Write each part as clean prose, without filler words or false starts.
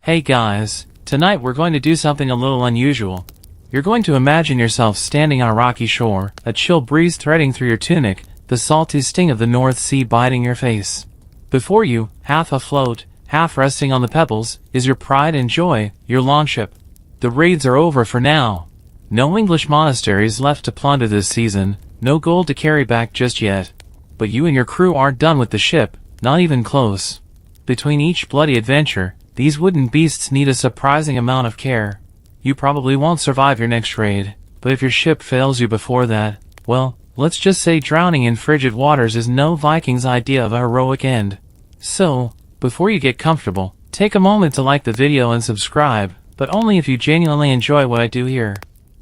Hey guys, tonight we're going to do something a little unusual. You're going to imagine yourself standing on a rocky shore, a chill breeze threading through your tunic, the salty sting of the North Sea biting your face. Before you, half afloat, half resting on the pebbles, is your pride and joy, your longship. The raids are over for now. No English monasteries left to plunder this season, no gold to carry back just yet. But you and your crew aren't done with the ship, not even close. Between each bloody adventure, these wooden beasts need a surprising amount of care. You probably won't survive your next raid, but if your ship fails you before that, well, let's just say drowning in frigid waters is no Viking's idea of a heroic end. So, before you get comfortable, take a moment to like the video and subscribe, but only if you genuinely enjoy what I do here.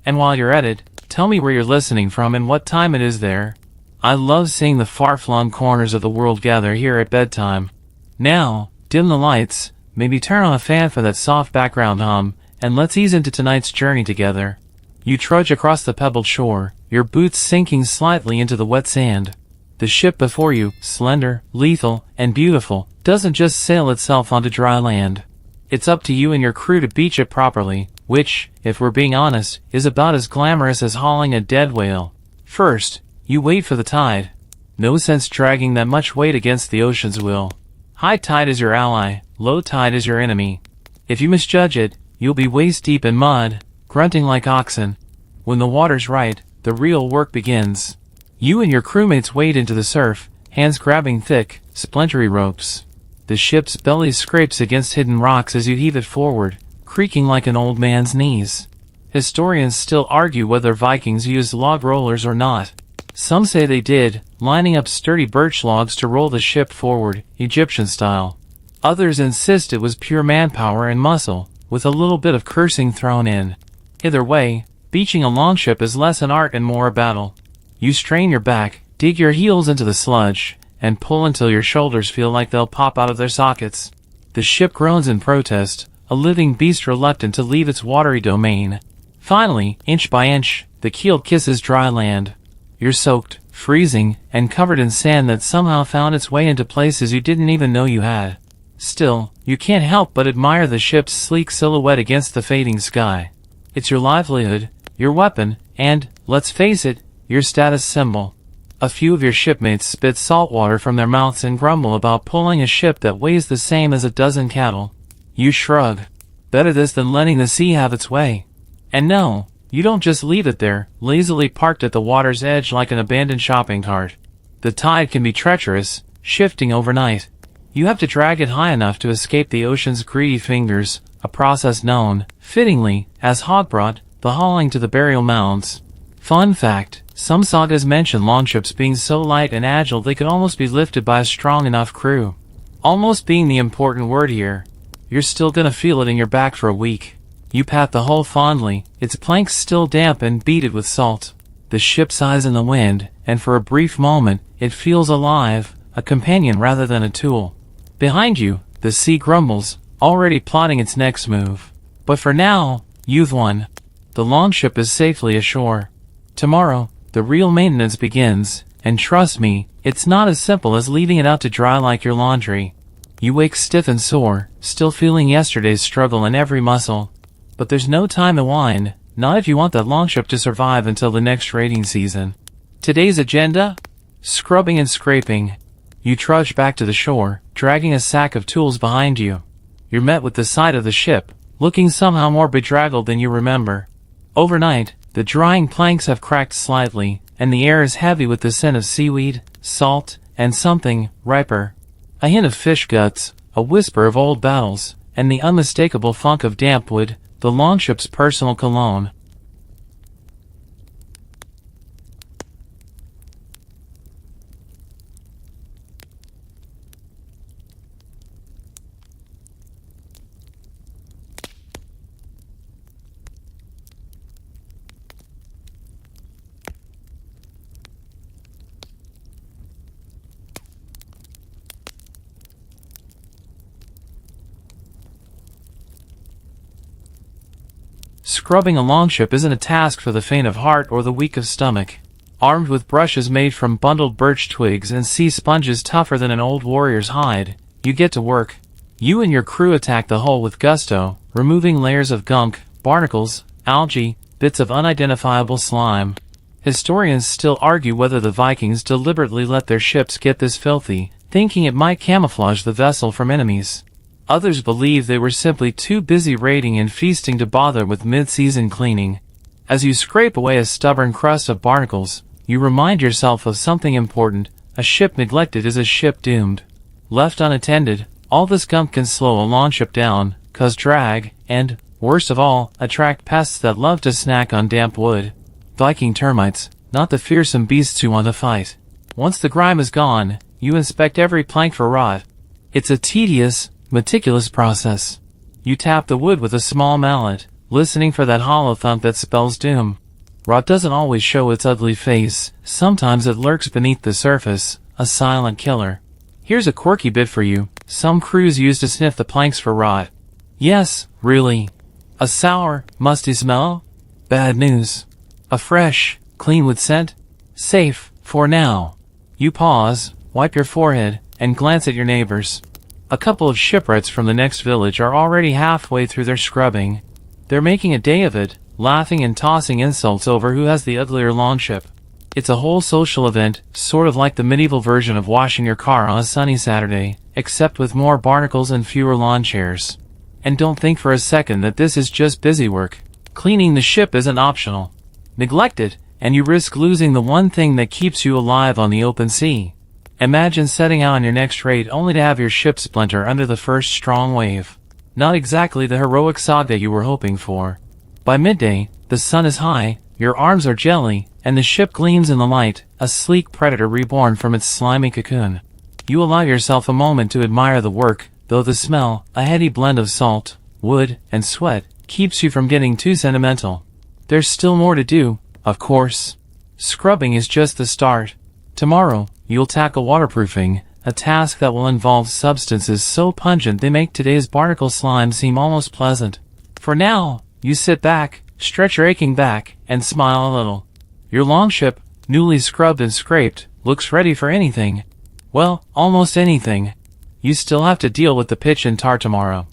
And while you're at it, tell me where you're listening from and what time it is there. I love seeing the far-flung corners of the world gather here at bedtime. Now, dim the lights, maybe turn on a fan for that soft background hum, and let's ease into tonight's journey together. You trudge across the pebbled shore, your boots sinking slightly into the wet sand. The ship before you, slender, lethal, and beautiful, doesn't just sail itself onto dry land. It's up to you and your crew to beach it properly, which, if we're being honest, is about as glamorous as hauling a dead whale. First, you wait for the tide. No sense dragging that much weight against the ocean's will. High tide is your ally, low tide is your enemy. If you misjudge it, you'll be waist deep in mud, grunting like oxen. When the water's right, the real work begins. You and your crewmates wade into the surf, hands grabbing thick, splintery ropes. The ship's belly scrapes against hidden rocks as you heave it forward, creaking like an old man's knees. Historians still argue whether Vikings used log rollers or not. Some say they did, lining up sturdy birch logs to roll the ship forward, Egyptian style. Others insist it was pure manpower and muscle, with a little bit of cursing thrown in. Either way, beaching a longship is less an art and more a battle. You strain your back, dig your heels into the sludge, and pull until your shoulders feel like they'll pop out of their sockets. The ship groans in protest, a living beast reluctant to leave its watery domain. Finally, inch by inch, the keel kisses dry land. You're soaked, freezing, and covered in sand that somehow found its way into places you didn't even know you had. Still, you can't help but admire the ship's sleek silhouette against the fading sky. It's your livelihood, your weapon, and, let's face it, your status symbol. A few of your shipmates spit salt water from their mouths and grumble about pulling a ship that weighs the same as a dozen cattle. You shrug. Better this than letting the sea have its way. And no, you don't just leave it there, lazily parked at the water's edge like an abandoned shopping cart. The tide can be treacherous, shifting overnight. You have to drag it high enough to escape the ocean's greedy fingers, a process known, fittingly, as hogbrot, the hauling to the burial mounds. Fun fact, some sagas mention longships being so light and agile they could almost be lifted by a strong enough crew. Almost being the important word here. You're still gonna feel it in your back for a week. You pat the hull fondly, its planks still damp and beaded with salt. The ship sighs in the wind, and for a brief moment, it feels alive, a companion rather than a tool. Behind you, the sea grumbles, already plotting its next move. But for now, you've won. The longship is safely ashore. Tomorrow, the real maintenance begins, and trust me, it's not as simple as leaving it out to dry like your laundry. You wake stiff and sore, still feeling yesterday's struggle in every muscle. But there's no time to whine, not if you want that longship to survive until the next raiding season. Today's agenda? Scrubbing and scraping. You trudge back to the shore, dragging a sack of tools behind you. You're met with the sight of the ship, looking somehow more bedraggled than you remember. Overnight, the drying planks have cracked slightly, and the air is heavy with the scent of seaweed, salt, and something riper. A hint of fish guts, a whisper of old battles, and the unmistakable funk of damp wood, the longship's personal cologne. Scrubbing a longship isn't a task for the faint of heart or the weak of stomach. Armed with brushes made from bundled birch twigs and sea sponges tougher than an old warrior's hide, you get to work. You and your crew attack the hull with gusto, removing layers of gunk, barnacles, algae, bits of unidentifiable slime. Historians still argue whether the Vikings deliberately let their ships get this filthy, thinking it might camouflage the vessel from enemies. Others believe they were simply too busy raiding and feasting to bother with mid-season cleaning. As you scrape away a stubborn crust of barnacles, you remind yourself of something important: a ship neglected is a ship doomed. Left unattended, all this gunk can slow a longship down, cause drag, and, worst of all, attract pests that love to snack on damp wood. Viking termites, not the fearsome beasts who want to fight. Once the grime is gone, you inspect every plank for rot. It's a tedious, meticulous process. You tap the wood with a small mallet, listening for that hollow thump that spells doom. Rot doesn't always show its ugly face. Sometimes it lurks beneath the surface, a silent killer. Here's a quirky bit for you. Some crews use to sniff the planks for rot. Yes, really. A sour, musty smell? Bad news. A fresh, clean wood scent? Safe, for now. You pause, wipe your forehead, and glance at your neighbors. A couple of shipwrights from the next village are already halfway through their scrubbing. They're making a day of it, laughing and tossing insults over who has the uglier longship. It's a whole social event, sort of like the medieval version of washing your car on a sunny Saturday, except with more barnacles and fewer lawn chairs. And don't think for a second that this is just busy work. Cleaning the ship isn't optional. Neglect it, and you risk losing the one thing that keeps you alive on the open sea. Imagine setting out on your next raid only to have your ship splinter under the first strong wave. Not exactly the heroic saga you were hoping for. By midday, the sun is high, your arms are jelly, and the ship gleams in the light, a sleek predator reborn from its slimy cocoon. You allow yourself a moment to admire the work, though the smell, a heady blend of salt, wood, and sweat, keeps you from getting too sentimental. There's still more to do, of course. Scrubbing is just the start. Tomorrow, you'll tackle waterproofing, a task that will involve substances so pungent they make today's barnacle slime seem almost pleasant. For now, you sit back, stretch your aching back, and smile a little. Your longship, newly scrubbed and scraped, looks ready for anything. Well, almost anything. You still have to deal with the pitch and tar tomorrow.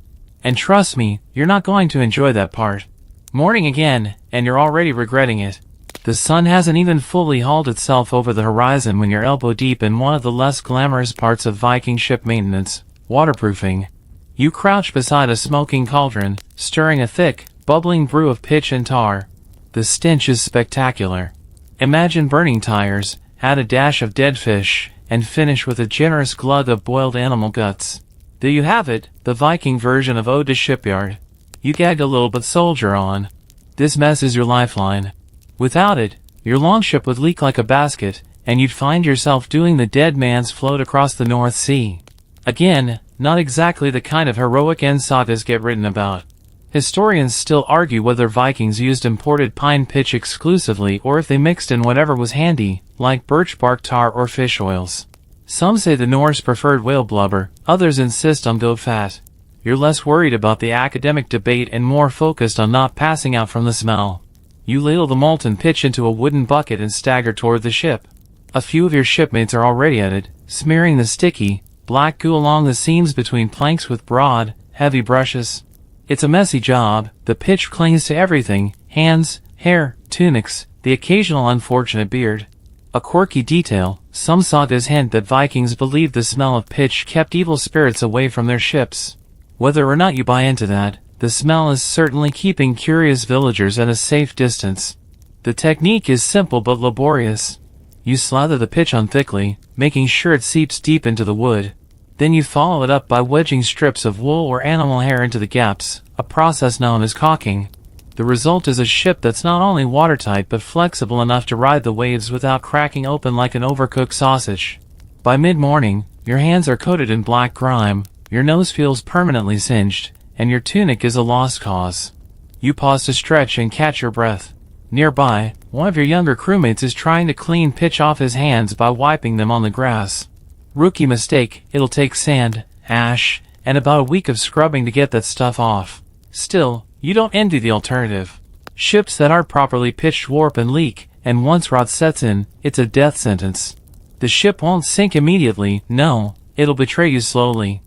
And trust me, you're not going to enjoy that part. Morning again, and you're already regretting it. The sun hasn't even fully hauled itself over the horizon when you're elbow deep in one of the less glamorous parts of Viking ship maintenance, waterproofing. You crouch beside a smoking cauldron, stirring a thick, bubbling brew of pitch and tar. The stench is spectacular. Imagine burning tires, add a dash of dead fish, and finish with a generous glug of boiled animal guts. There you have it, the Viking version of Ode to Shipyard. You gag a little but soldier on. This mess is your lifeline. Without it, your longship would leak like a basket, and you'd find yourself doing the dead man's float across the North Sea. Again, not exactly the kind of heroic end sagas get written about. Historians still argue whether Vikings used imported pine pitch exclusively or if they mixed in whatever was handy, like birch bark tar or fish oils. Some say the Norse preferred whale blubber, others insist on goat fat. You're less worried about the academic debate and more focused on not passing out from the smell. You ladle the molten pitch into a wooden bucket and stagger toward the ship. A few of your shipmates are already at it, smearing the sticky, black goo along the seams between planks with broad, heavy brushes. It's a messy job. The pitch clings to everything: hands, hair, tunics, the occasional unfortunate beard. A quirky detail: some sagas hint that Vikings believed the smell of pitch kept evil spirits away from their ships. Whether or not you buy into that, the smell is certainly keeping curious villagers at a safe distance. The technique is simple but laborious. You slather the pitch on thickly, making sure it seeps deep into the wood. Then you follow it up by wedging strips of wool or animal hair into the gaps, a process known as caulking. The result is a ship that's not only watertight but flexible enough to ride the waves without cracking open like an overcooked sausage. By mid-morning, your hands are coated in black grime, your nose feels permanently singed, and your tunic is a lost cause. You pause to stretch and catch your breath. Nearby, one of your younger crewmates is trying to clean pitch off his hands by wiping them on the grass. Rookie mistake: it'll take sand, ash, and about a week of scrubbing to get that stuff off. Still, you don't envy the alternative. Ships that aren't properly pitched warp and leak, and once rot sets in, it's a death sentence. The ship won't sink immediately, no, it'll betray you slowly.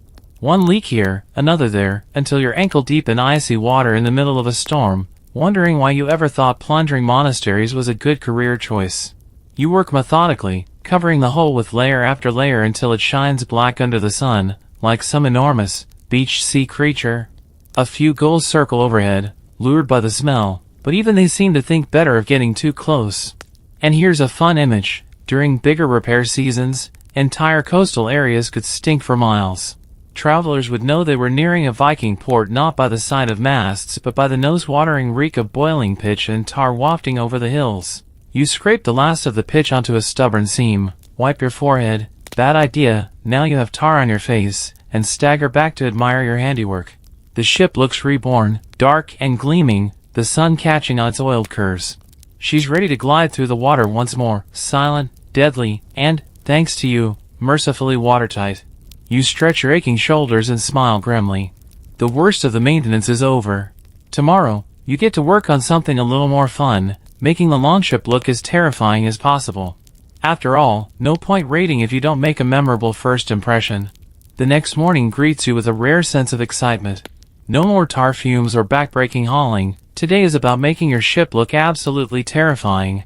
One leak here, another there, until you're ankle-deep in icy water in the middle of a storm, wondering why you ever thought plundering monasteries was a good career choice. You work methodically, covering the hole with layer after layer until it shines black under the sun, like some enormous, beached sea creature. A few gulls circle overhead, lured by the smell, but even they seem to think better of getting too close. And here's a fun image. During bigger repair seasons, entire coastal areas could stink for miles. Travelers would know they were nearing a Viking port not by the sight of masts but by the nose-watering reek of boiling pitch and tar wafting over the hills. You scrape the last of the pitch onto a stubborn seam, wipe your forehead, bad idea, now you have tar on your face, and stagger back to admire your handiwork. The ship looks reborn, dark and gleaming, the sun catching on its oiled curves. She's ready to glide through the water once more, silent, deadly, and, thanks to you, mercifully watertight. You stretch your aching shoulders and smile grimly. The worst of the maintenance is over. Tomorrow, you get to work on something a little more fun, making the longship look as terrifying as possible. After all, no point raiding if you don't make a memorable first impression. The next morning greets you with a rare sense of excitement. No more tar fumes or backbreaking hauling. Today is about making your ship look absolutely terrifying.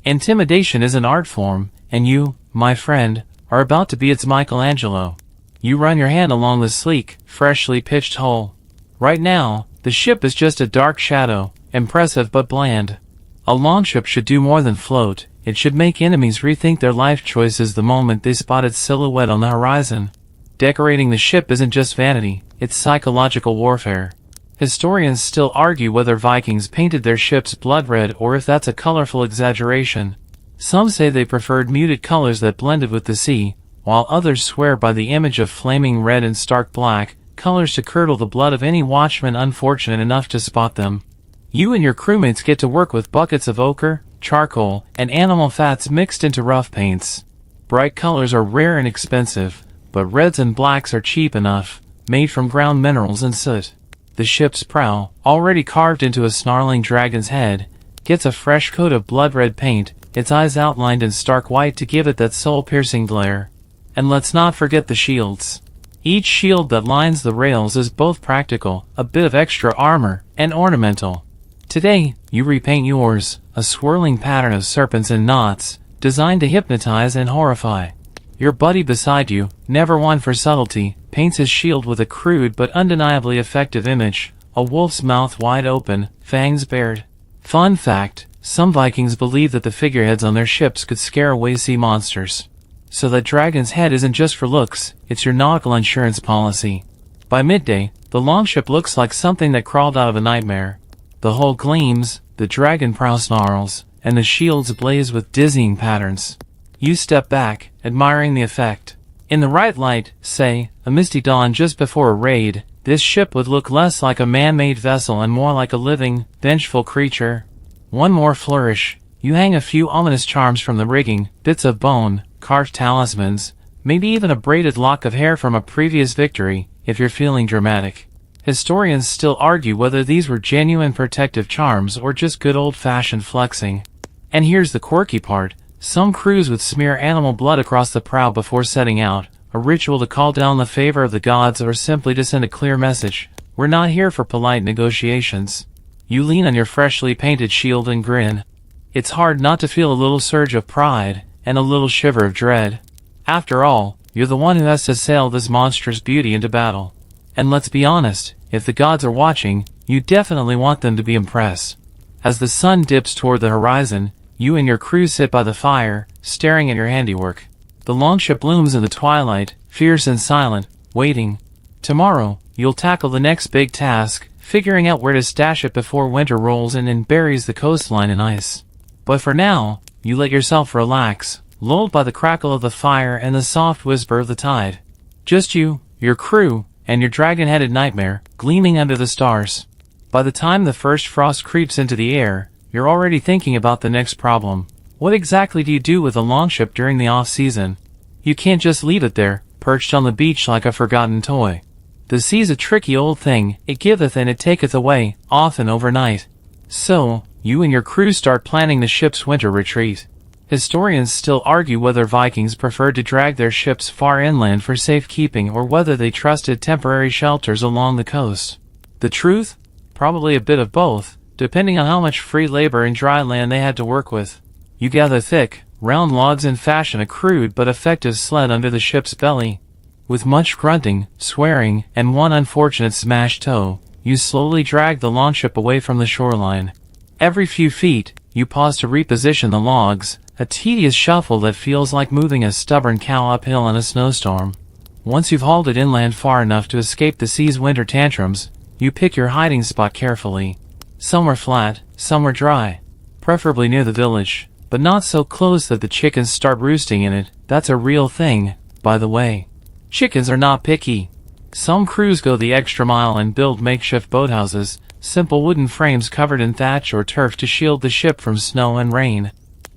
Intimidation is an art form, and you, my friend, are about to be its Michelangelo. You run your hand along the sleek, freshly pitched hull. Right now, the ship is just a dark shadow, impressive but bland. A longship should do more than float. It should make enemies rethink their life choices the moment they spot its silhouette on the horizon. Decorating the ship isn't just vanity, it's psychological warfare. Historians still argue whether Vikings painted their ships blood red or if that's a colorful exaggeration. Some say they preferred muted colors that blended with the sea, while others swear by the image of flaming red and stark black, colors to curdle the blood of any watchman unfortunate enough to spot them. You and your crewmates get to work with buckets of ochre, charcoal, and animal fats mixed into rough paints. Bright colors are rare and expensive, but reds and blacks are cheap enough, made from ground minerals and soot. The ship's prow, already carved into a snarling dragon's head, gets a fresh coat of blood-red paint, its eyes outlined in stark white to give it that soul-piercing glare. And let's not forget the shields. Each shield that lines the rails is both practical, a bit of extra armor, and ornamental. Today, you repaint yours, a swirling pattern of serpents and knots, designed to hypnotize and horrify. Your buddy beside you, never one for subtlety, paints his shield with a crude but undeniably effective image, a wolf's mouth wide open, fangs bared. Fun fact, some Vikings believed that the figureheads on their ships could scare away sea monsters. So that dragon's head isn't just for looks, it's your nautical insurance policy. By midday, the longship looks like something that crawled out of a nightmare. The hull gleams, the dragon prow snarls, and the shields blaze with dizzying patterns. You step back, admiring the effect. In the right light, say, a misty dawn just before a raid, this ship would look less like a man-made vessel and more like a living, vengeful creature. One more flourish. You hang a few ominous charms from the rigging, bits of bone, carved talismans, maybe even a braided lock of hair from a previous victory, if you're feeling dramatic. Historians still argue whether these were genuine protective charms or just good old-fashioned flexing. And here's the quirky part. Some crews would smear animal blood across the prow before setting out, a ritual to call down the favor of the gods or simply to send a clear message. We're not here for polite negotiations. You lean on your freshly painted shield and grin. It's hard not to feel a little surge of pride, and a little shiver of dread. After all, you're the one who has to sail this monstrous beauty into battle. And let's be honest, if the gods are watching, you definitely want them to be impressed. As the sun dips toward the horizon, you and your crew sit by the fire, staring at your handiwork. The longship looms in the twilight, fierce and silent, waiting. Tomorrow, you'll tackle the next big task, figuring out where to stash it before winter rolls in and buries the coastline in ice. But for now, you let yourself relax, lulled by the crackle of the fire and the soft whisper of the tide. Just you, your crew, and your dragon-headed nightmare, gleaming under the stars. By the time the first frost creeps into the air, you're already thinking about the next problem. What exactly do you do with a longship during the off-season? You can't just leave it there, perched on the beach like a forgotten toy. The sea's a tricky old thing, it giveth and it taketh away, often overnight. So, you and your crew start planning the ship's winter retreat. Historians still argue whether Vikings preferred to drag their ships far inland for safekeeping or whether they trusted temporary shelters along the coast. The truth? Probably a bit of both, depending on how much free labor and dry land they had to work with. You gather thick, round logs and fashion a crude but effective sled under the ship's belly. With much grunting, swearing, and one unfortunate smashed toe, you slowly drag the longship away from the shoreline. Every few feet, you pause to reposition the logs, a tedious shuffle that feels like moving a stubborn cow uphill in a snowstorm. Once you've hauled it inland far enough to escape the sea's winter tantrums, you pick your hiding spot carefully. Some are flat, some are dry. Preferably near the village, but not so close that the chickens start roosting in it. That's a real thing, by the way. Chickens are not picky. Some crews go the extra mile and build makeshift boathouses, simple wooden frames covered in thatch or turf to shield the ship from snow and rain.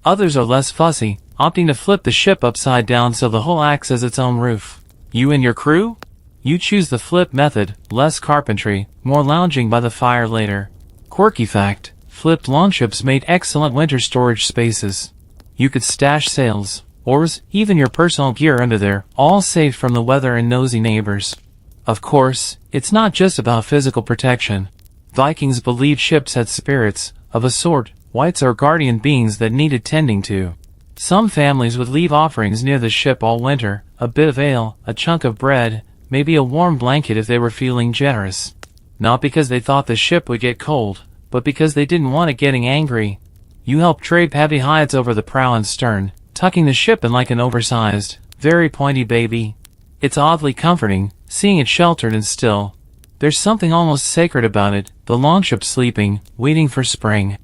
Others are less fussy, opting to flip the ship upside down so the hull acts as its own roof. You and your crew? You choose the flip method, less carpentry, more lounging by the fire later. Quirky fact, flipped longships made excellent winter storage spaces. You could stash sails, oars, even your personal gear under there, all safe from the weather and nosy neighbors. Of course, it's not just about physical protection. Vikings believed ships had spirits, of a sort, wights or guardian beings that needed tending to. Some families would leave offerings near the ship all winter, a bit of ale, a chunk of bread, maybe a warm blanket if they were feeling generous. Not because they thought the ship would get cold, but because they didn't want it getting angry. You help drape heavy hides over the prow and stern, tucking the ship in like an oversized, very pointy baby. It's oddly comforting, seeing it sheltered and still. There's something almost sacred about it, the longship sleeping, waiting for spring.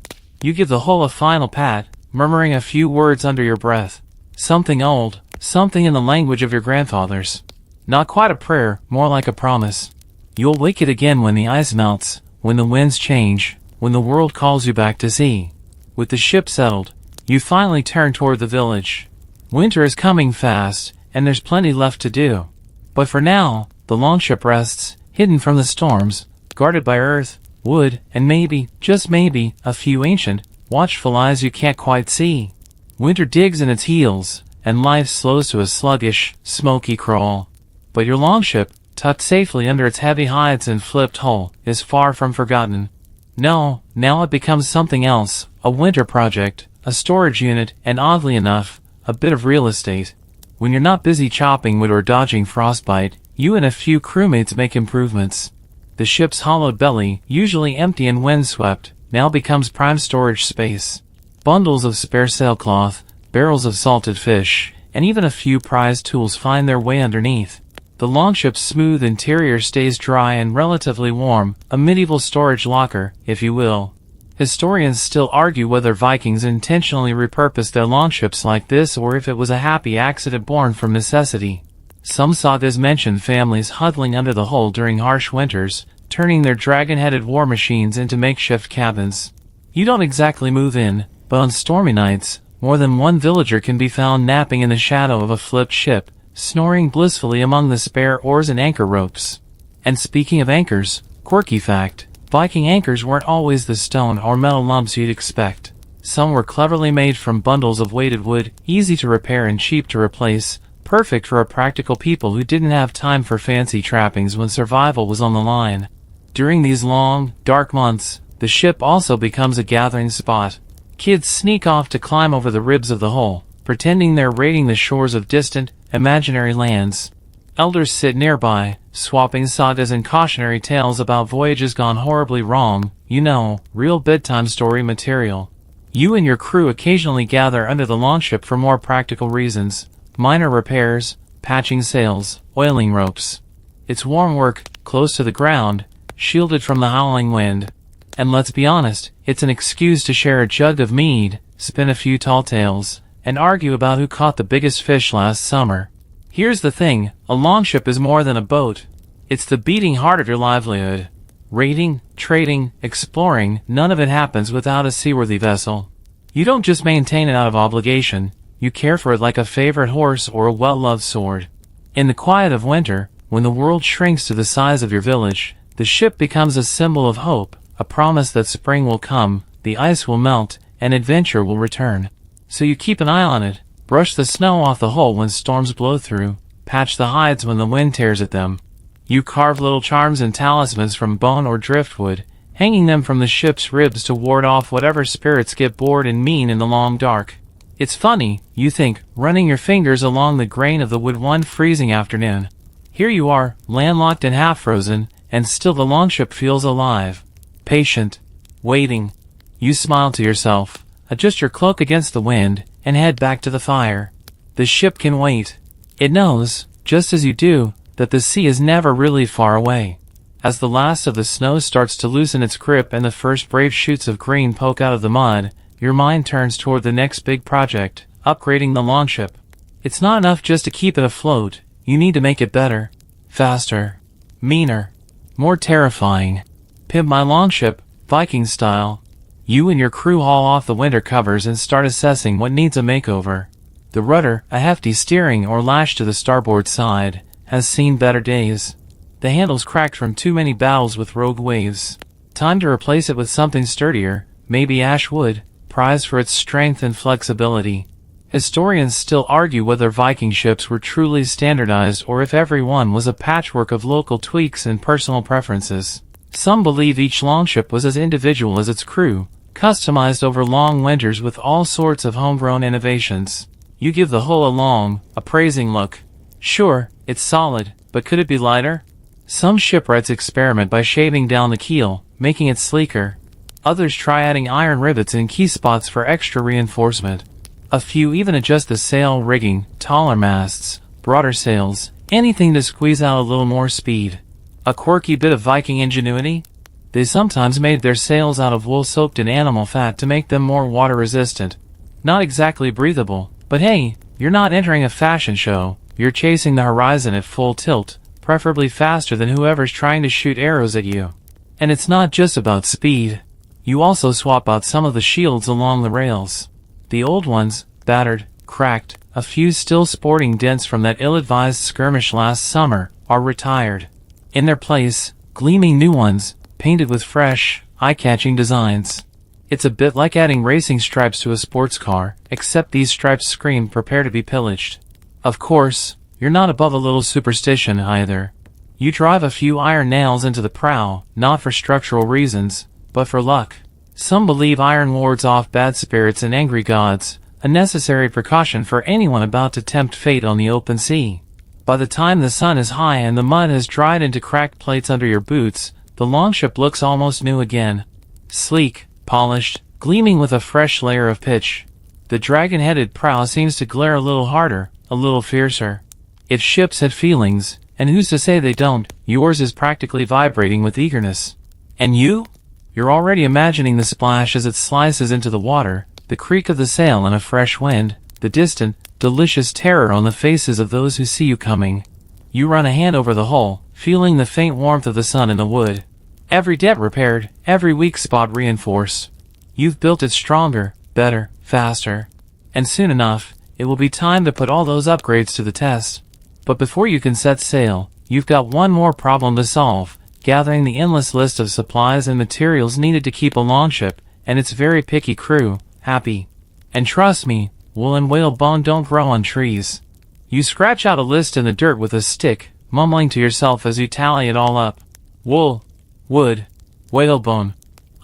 You give the hull a final pat, murmuring a few words under your breath. Something old, something in the language of your grandfathers. Not quite a prayer, more like a promise. You'll wake it again when the ice melts, when the winds change, when the world calls you back to sea. With the ship settled, you finally turn toward the village. Winter is coming fast, and there's plenty left to do. But for now, the longship rests, hidden from the storms, guarded by earth, wood, and maybe, just maybe, a few ancient, watchful eyes you can't quite see. Winter digs in its heels, and life slows to a sluggish, smoky crawl. But your longship, tucked safely under its heavy hides and flipped hull, is far from forgotten. No, now it becomes something else, a winter project, a storage unit, and oddly enough, a bit of real estate. When you're not busy chopping wood or dodging frostbite, you and a few crewmates make improvements. The ship's hollowed belly, usually empty and windswept, now becomes prime storage space. Bundles of spare sailcloth, barrels of salted fish, and even a few prized tools find their way underneath. The longship's smooth interior stays dry and relatively warm, a medieval storage locker, if you will. Historians still argue whether Vikings intentionally repurposed their longships like this or if it was a happy accident born from necessity. Some sagas mention families huddling under the hull during harsh winters, turning their dragon-headed war machines into makeshift cabins. You don't exactly move in, but on stormy nights, more than one villager can be found napping in the shadow of a flipped ship, snoring blissfully among the spare oars and anchor ropes. And speaking of anchors, quirky fact, Viking anchors weren't always the stone or metal lumps you'd expect. Some were cleverly made from bundles of weighted wood, easy to repair and cheap to replace, perfect for a practical people who didn't have time for fancy trappings when survival was on the line. During these long, dark months, the ship also becomes a gathering spot. Kids sneak off to climb over the ribs of the hull, pretending they're raiding the shores of distant, imaginary lands. Elders sit nearby, swapping sagas and cautionary tales about voyages gone horribly wrong, you know, real bedtime story material. You and your crew occasionally gather under the longship for more practical reasons, minor repairs, patching sails, oiling ropes. It's warm work, close to the ground, shielded from the howling wind. And let's be honest, it's an excuse to share a jug of mead, spin a few tall tales, and argue about who caught the biggest fish last summer. Here's the thing, a longship is more than a boat. It's the beating heart of your livelihood. Raiding, trading, exploring, none of it happens without a seaworthy vessel. You don't just maintain it out of obligation, you care for it like a favorite horse or a well-loved sword. In the quiet of winter, when the world shrinks to the size of your village, the ship becomes a symbol of hope, a promise that spring will come, the ice will melt, and adventure will return. So you keep an eye on it, brush the snow off the hull when storms blow through, patch the hides when the wind tears at them. You carve little charms and talismans from bone or driftwood, hanging them from the ship's ribs to ward off whatever spirits get bored and mean in the long dark. It's funny, you think, running your fingers along the grain of the wood one freezing afternoon. Here you are, landlocked and half-frozen, and still the longship feels alive. Patient. Waiting. You smile to yourself, adjust your cloak against the wind, and head back to the fire. The ship can wait. It knows, just as you do, that the sea is never really far away. As the last of the snow starts to loosen its grip and the first brave shoots of green poke out of the mud, your mind turns toward the next big project, upgrading the longship. It's not enough just to keep it afloat, you need to make it better, faster, meaner, more terrifying. Pimp my longship, Viking style. You and your crew haul off the winter covers and start assessing what needs a makeover. The rudder, a hefty steering or lash to the starboard side, has seen better days. The handle's cracked from too many battles with rogue waves. Time to replace it with something sturdier, maybe ash wood, prized for its strength and flexibility. Historians still argue whether Viking ships were truly standardized or if every one was a patchwork of local tweaks and personal preferences. Some believe each longship was as individual as its crew, customized over long winters with all sorts of homegrown innovations. You give the hull a long, appraising look. Sure, it's solid, but could it be lighter? Some shipwrights experiment by shaving down the keel, making it sleeker. Others try adding iron rivets in key spots for extra reinforcement. A few even adjust the sail rigging, taller masts, broader sails, anything to squeeze out a little more speed. A quirky bit of Viking ingenuity? They sometimes made their sails out of wool soaked in animal fat to make them more water-resistant. Not exactly breathable, but hey, you're not entering a fashion show, you're chasing the horizon at full tilt, preferably faster than whoever's trying to shoot arrows at you. And it's not just about speed. You also swap out some of the shields along the rails. The old ones, battered, cracked, a few still sporting dents from that ill-advised skirmish last summer, are retired. In their place, gleaming new ones, painted with fresh, eye-catching designs. It's a bit like adding racing stripes to a sports car, except these stripes scream prepare to be pillaged. Of course, you're not above a little superstition either. You drive a few iron nails into the prow, not for structural reasons, but for luck. Some believe iron wards off bad spirits and angry gods, a necessary precaution for anyone about to tempt fate on the open sea. By the time the sun is high and the mud has dried into cracked plates under your boots, the longship looks almost new again. Sleek, polished, gleaming with a fresh layer of pitch. The dragon-headed prow seems to glare a little harder, a little fiercer. If ships had feelings, and who's to say they don't, yours is practically vibrating with eagerness. And you? You're already imagining the splash as it slices into the water, the creak of the sail in a fresh wind, the distant, delicious terror on the faces of those who see you coming. You run a hand over the hull, feeling the faint warmth of the sun in the wood. Every dent repaired, every weak spot reinforced. You've built it stronger, better, faster. And soon enough, it will be time to put all those upgrades to the test. But before you can set sail, you've got one more problem to solve. Gathering the endless list of supplies and materials needed to keep a longship, and its very picky crew, happy. And trust me, wool and whalebone don't grow on trees. You scratch out a list in the dirt with a stick, mumbling to yourself as you tally it all up. Wool, wood, whalebone,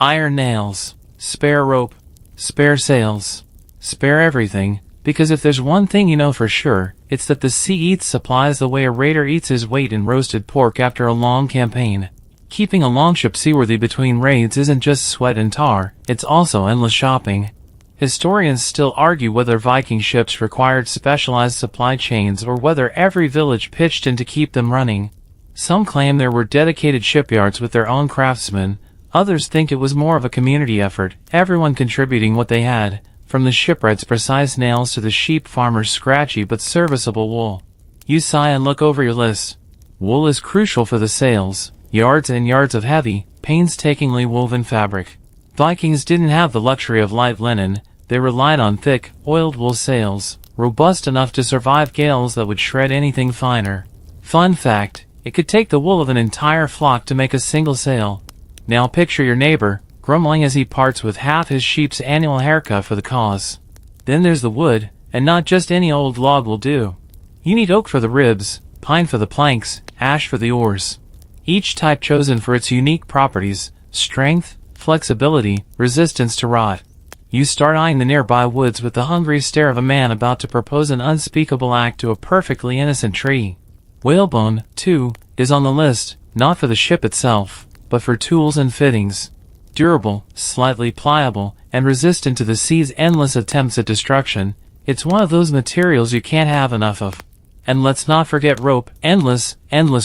iron nails, spare rope, spare sails, spare everything, because if there's one thing you know for sure, it's that the sea eats supplies the way a raider eats his weight in roasted pork after a long campaign. Keeping a longship seaworthy between raids isn't just sweat and tar, it's also endless shopping. Historians still argue whether Viking ships required specialized supply chains or whether every village pitched in to keep them running. Some claim there were dedicated shipyards with their own craftsmen, others think it was more of a community effort, everyone contributing what they had, from the shipwright's precise nails to the sheep farmer's scratchy but serviceable wool. You sigh and look over your list. Wool is crucial for the sails, yards and yards of heavy, painstakingly woven fabric. Vikings didn't have the luxury of light linen, they relied on thick, oiled wool sails, robust enough to survive gales that would shred anything finer. Fun fact, it could take the wool of an entire flock to make a single sail. Now picture your neighbor, grumbling as he parts with half his sheep's annual haircut for the cause. Then there's the wood, and not just any old log will do. You need oak for the ribs, pine for the planks, ash for the oars. Each type chosen for its unique properties: strength, flexibility, resistance to rot. You start eyeing the nearby woods with the hungry stare of a man about to propose an unspeakable act to a perfectly innocent tree. Whalebone, too, is on the list, not for the ship itself, but for tools and fittings. Durable, slightly pliable, and resistant to the sea's endless attempts at destruction, it's one of those materials you can't have enough of. And let's not forget rope, endless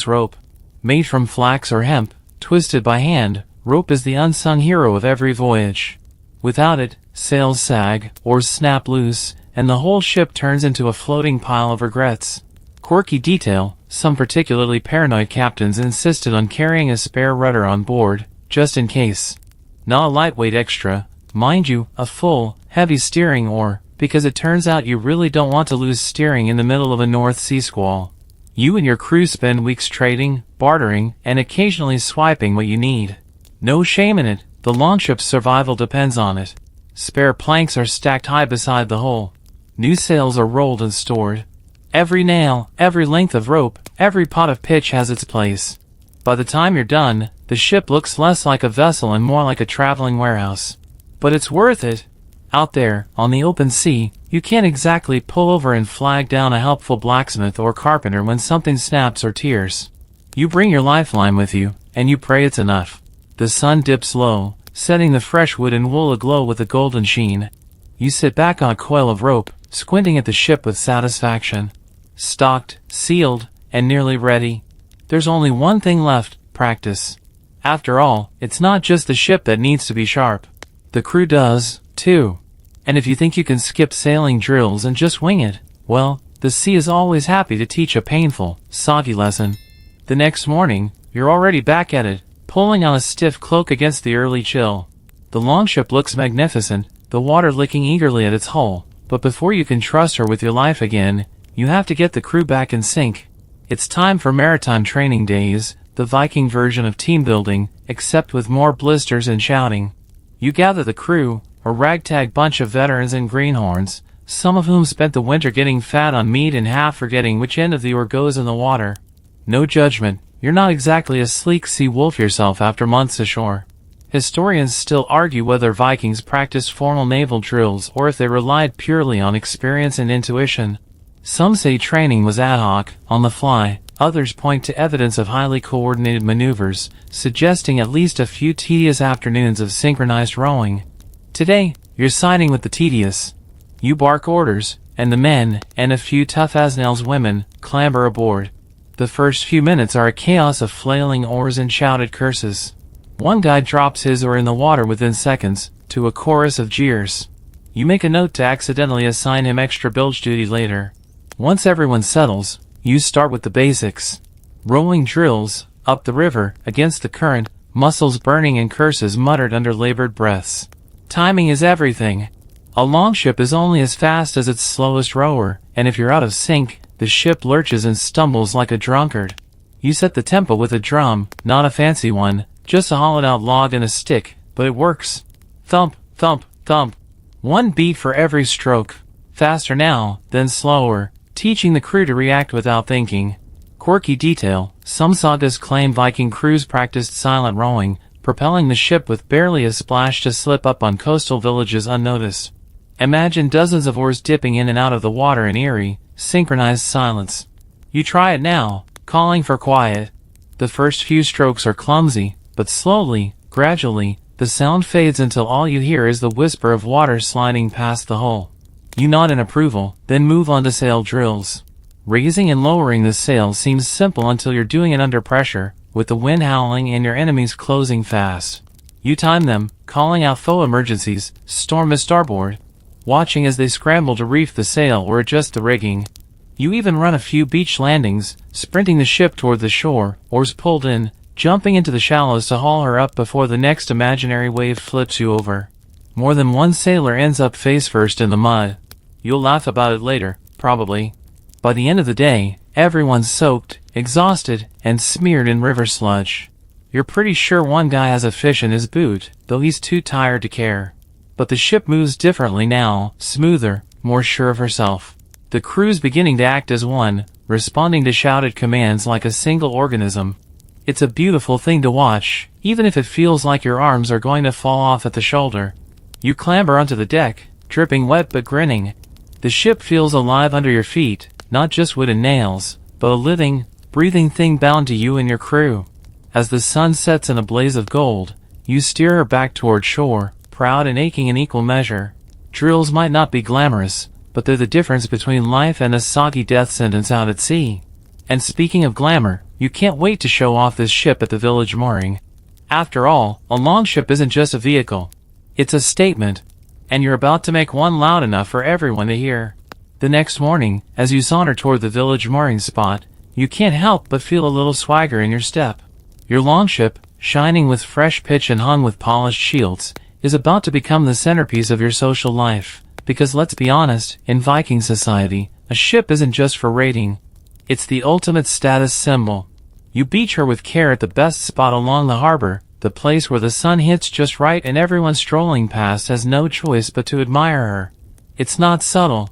rope. Made from flax or hemp, twisted by hand, rope is the unsung hero of every voyage. Without it, sails sag, oars snap loose, and the whole ship turns into a floating pile of regrets. Quirky detail: some particularly paranoid captains insisted on carrying a spare rudder on board, just in case. Not a lightweight extra, mind you, a full, heavy steering oar, because it turns out you really don't want to lose steering in the middle of a North Sea squall. You and your crew spend weeks trading, bartering, and occasionally swiping what you need. No shame in it, the longship's survival depends on it. Spare planks are stacked high beside the hull. New sails are rolled and stored. Every nail, every length of rope, every pot of pitch has its place. By the time you're done, the ship looks less like a vessel and more like a traveling warehouse. But it's worth it. Out there, on the open sea, you can't exactly pull over and flag down a helpful blacksmith or carpenter when something snaps or tears. You bring your lifeline with you, and you pray it's enough. The sun dips low, setting the fresh wood and wool aglow with a golden sheen. You sit back on a coil of rope, squinting at the ship with satisfaction. Stocked, sealed, and nearly ready. There's only one thing left: practice. After all, it's not just the ship that needs to be sharp. The crew does, too. And if you think you can skip sailing drills and just wing it, well, the sea is always happy to teach a painful, soggy lesson. The next morning, you're already back at it, pulling on a stiff cloak against the early chill. The longship looks magnificent, the water licking eagerly at its hull, but before you can trust her with your life again, you have to get the crew back in sync. It's time for maritime training days, the Viking version of team building, except with more blisters and shouting. You gather the crew, a ragtag bunch of veterans and greenhorns, some of whom spent the winter getting fat on meat and half forgetting which end of the oar goes in the water. No judgment, you're not exactly a sleek sea wolf yourself after months ashore. Historians still argue whether Vikings practiced formal naval drills or if they relied purely on experience and intuition. Some say training was ad hoc, on the fly. Others point to evidence of highly coordinated maneuvers, suggesting at least a few tedious afternoons of synchronized rowing. Today, you're siding with the tedious. You bark orders, and the men, and a few tough-as-nails women, clamber aboard. The first few minutes are a chaos of flailing oars and shouted curses. One guy drops his oar in the water within seconds, to a chorus of jeers. You make a note to accidentally assign him extra bilge duty later. Once everyone settles, you start with the basics. Rowing drills, up the river, against the current, muscles burning and curses muttered under labored breaths. Timing is everything. A longship is only as fast as its slowest rower, and if you're out of sync, the ship lurches and stumbles like a drunkard. You set the tempo with a drum, not a fancy one, just a hollowed-out log and a stick, but it works. Thump, thump, thump. One beat for every stroke. Faster now, then slower, teaching the crew to react without thinking. Quirky detail: some sagas claim Viking crews practiced silent rowing, propelling the ship with barely a splash to slip up on coastal villages unnoticed. Imagine dozens of oars dipping in and out of the water in eerie, synchronized silence. You try it now, calling for quiet. The first few strokes are clumsy, but slowly, gradually, the sound fades until all you hear is the whisper of water sliding past the hull. You nod in approval, then move on to sail drills. Raising and lowering the sail seems simple until you're doing it under pressure, with the wind howling and your enemies closing fast. You time them, calling out faux emergencies, storm to starboard, watching as they scramble to reef the sail or adjust the rigging. You even run a few beach landings, sprinting the ship toward the shore, oars pulled in, jumping into the shallows to haul her up before the next imaginary wave flips you over. More than one sailor ends up face first in the mud. You'll laugh about it later, probably. By the end of the day, everyone's soaked, exhausted, and smeared in river sludge. You're pretty sure one guy has a fish in his boot, though he's too tired to care. But the ship moves differently now, smoother, more sure of herself. The crew's beginning to act as one, responding to shouted commands like a single organism. It's a beautiful thing to watch, even if it feels like your arms are going to fall off at the shoulder. You clamber onto the deck, dripping wet but grinning. The ship feels alive under your feet, not just wood and nails, but a living, breathing thing bound to you and your crew. As the sun sets in a blaze of gold, you steer her back toward shore, proud and aching in equal measure. Drills might not be glamorous, but they're the difference between life and a soggy death sentence out at sea. And speaking of glamour, you can't wait to show off this ship at the village mooring. After all, a longship isn't just a vehicle. It's a statement. And you're about to make one loud enough for everyone to hear. The next morning, as you saunter toward the village mooring spot, you can't help but feel a little swagger in your step. Your longship, shining with fresh pitch and hung with polished shields, is about to become the centerpiece of your social life. Because let's be honest, in Viking society, a ship isn't just for raiding. It's the ultimate status symbol. You beach her with care at the best spot along the harbor, the place where the sun hits just right and everyone strolling past has no choice but to admire her. It's not subtle.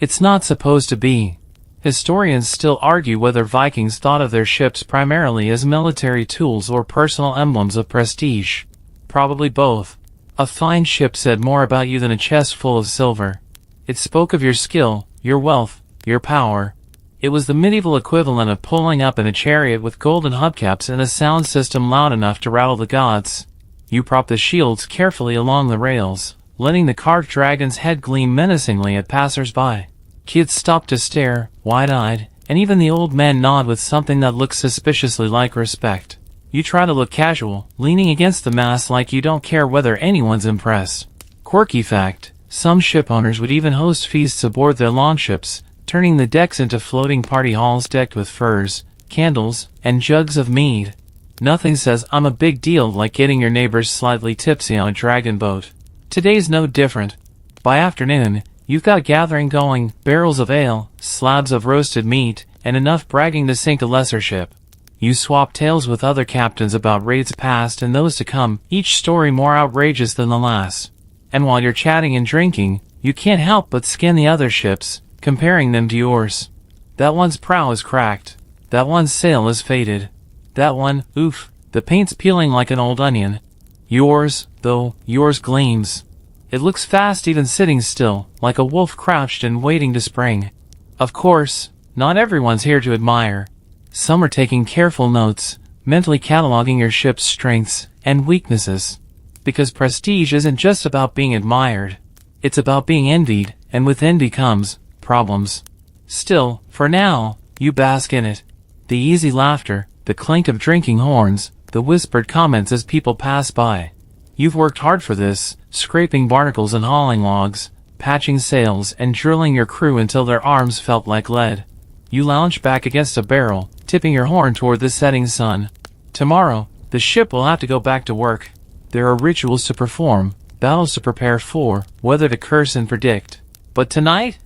It's not supposed to be. Historians still argue whether Vikings thought of their ships primarily as military tools or personal emblems of prestige. Probably both. A fine ship said more about you than a chest full of silver. It spoke of your skill, your wealth, your power. It was the medieval equivalent of pulling up in a chariot with golden hubcaps and a sound system loud enough to rattle the gods. You prop the shields carefully along the rails, letting the carved dragon's head gleam menacingly at passers-by. Kids stop to stare, wide-eyed, and even the old men nod with something that looks suspiciously like respect. You try to look casual, leaning against the mast like you don't care whether anyone's impressed. Quirky fact, some shipowners would even host feasts aboard their longships, turning the decks into floating party halls decked with furs, candles, and jugs of mead. Nothing says I'm a big deal like getting your neighbors slightly tipsy on a dragon boat. Today's no different. By afternoon, you've got a gathering going, barrels of ale, slabs of roasted meat, and enough bragging to sink a lesser ship. You swap tales with other captains about raids past and those to come, each story more outrageous than the last. And while you're chatting and drinking, you can't help but scan the other ships, comparing them to yours. That one's prow is cracked. That one's sail is faded. That one, oof, the paint's peeling like an old onion. Yours, though, yours gleams. It looks fast even sitting still, like a wolf crouched and waiting to spring. Of course, not everyone's here to admire. Some are taking careful notes, mentally cataloging your ship's strengths and weaknesses. Because prestige isn't just about being admired. It's about being envied, and with envy comes problems. Still, for now, you bask in it. The easy laughter, the clink of drinking horns, the whispered comments as people pass by. You've worked hard for this, scraping barnacles and hauling logs, patching sails and drilling your crew until their arms felt like lead. You lounge back against a barrel, tipping your horn toward the setting sun. Tomorrow, the ship will have to go back to work. There are rituals to perform, battles to prepare for, weather to curse and predict. But tonight,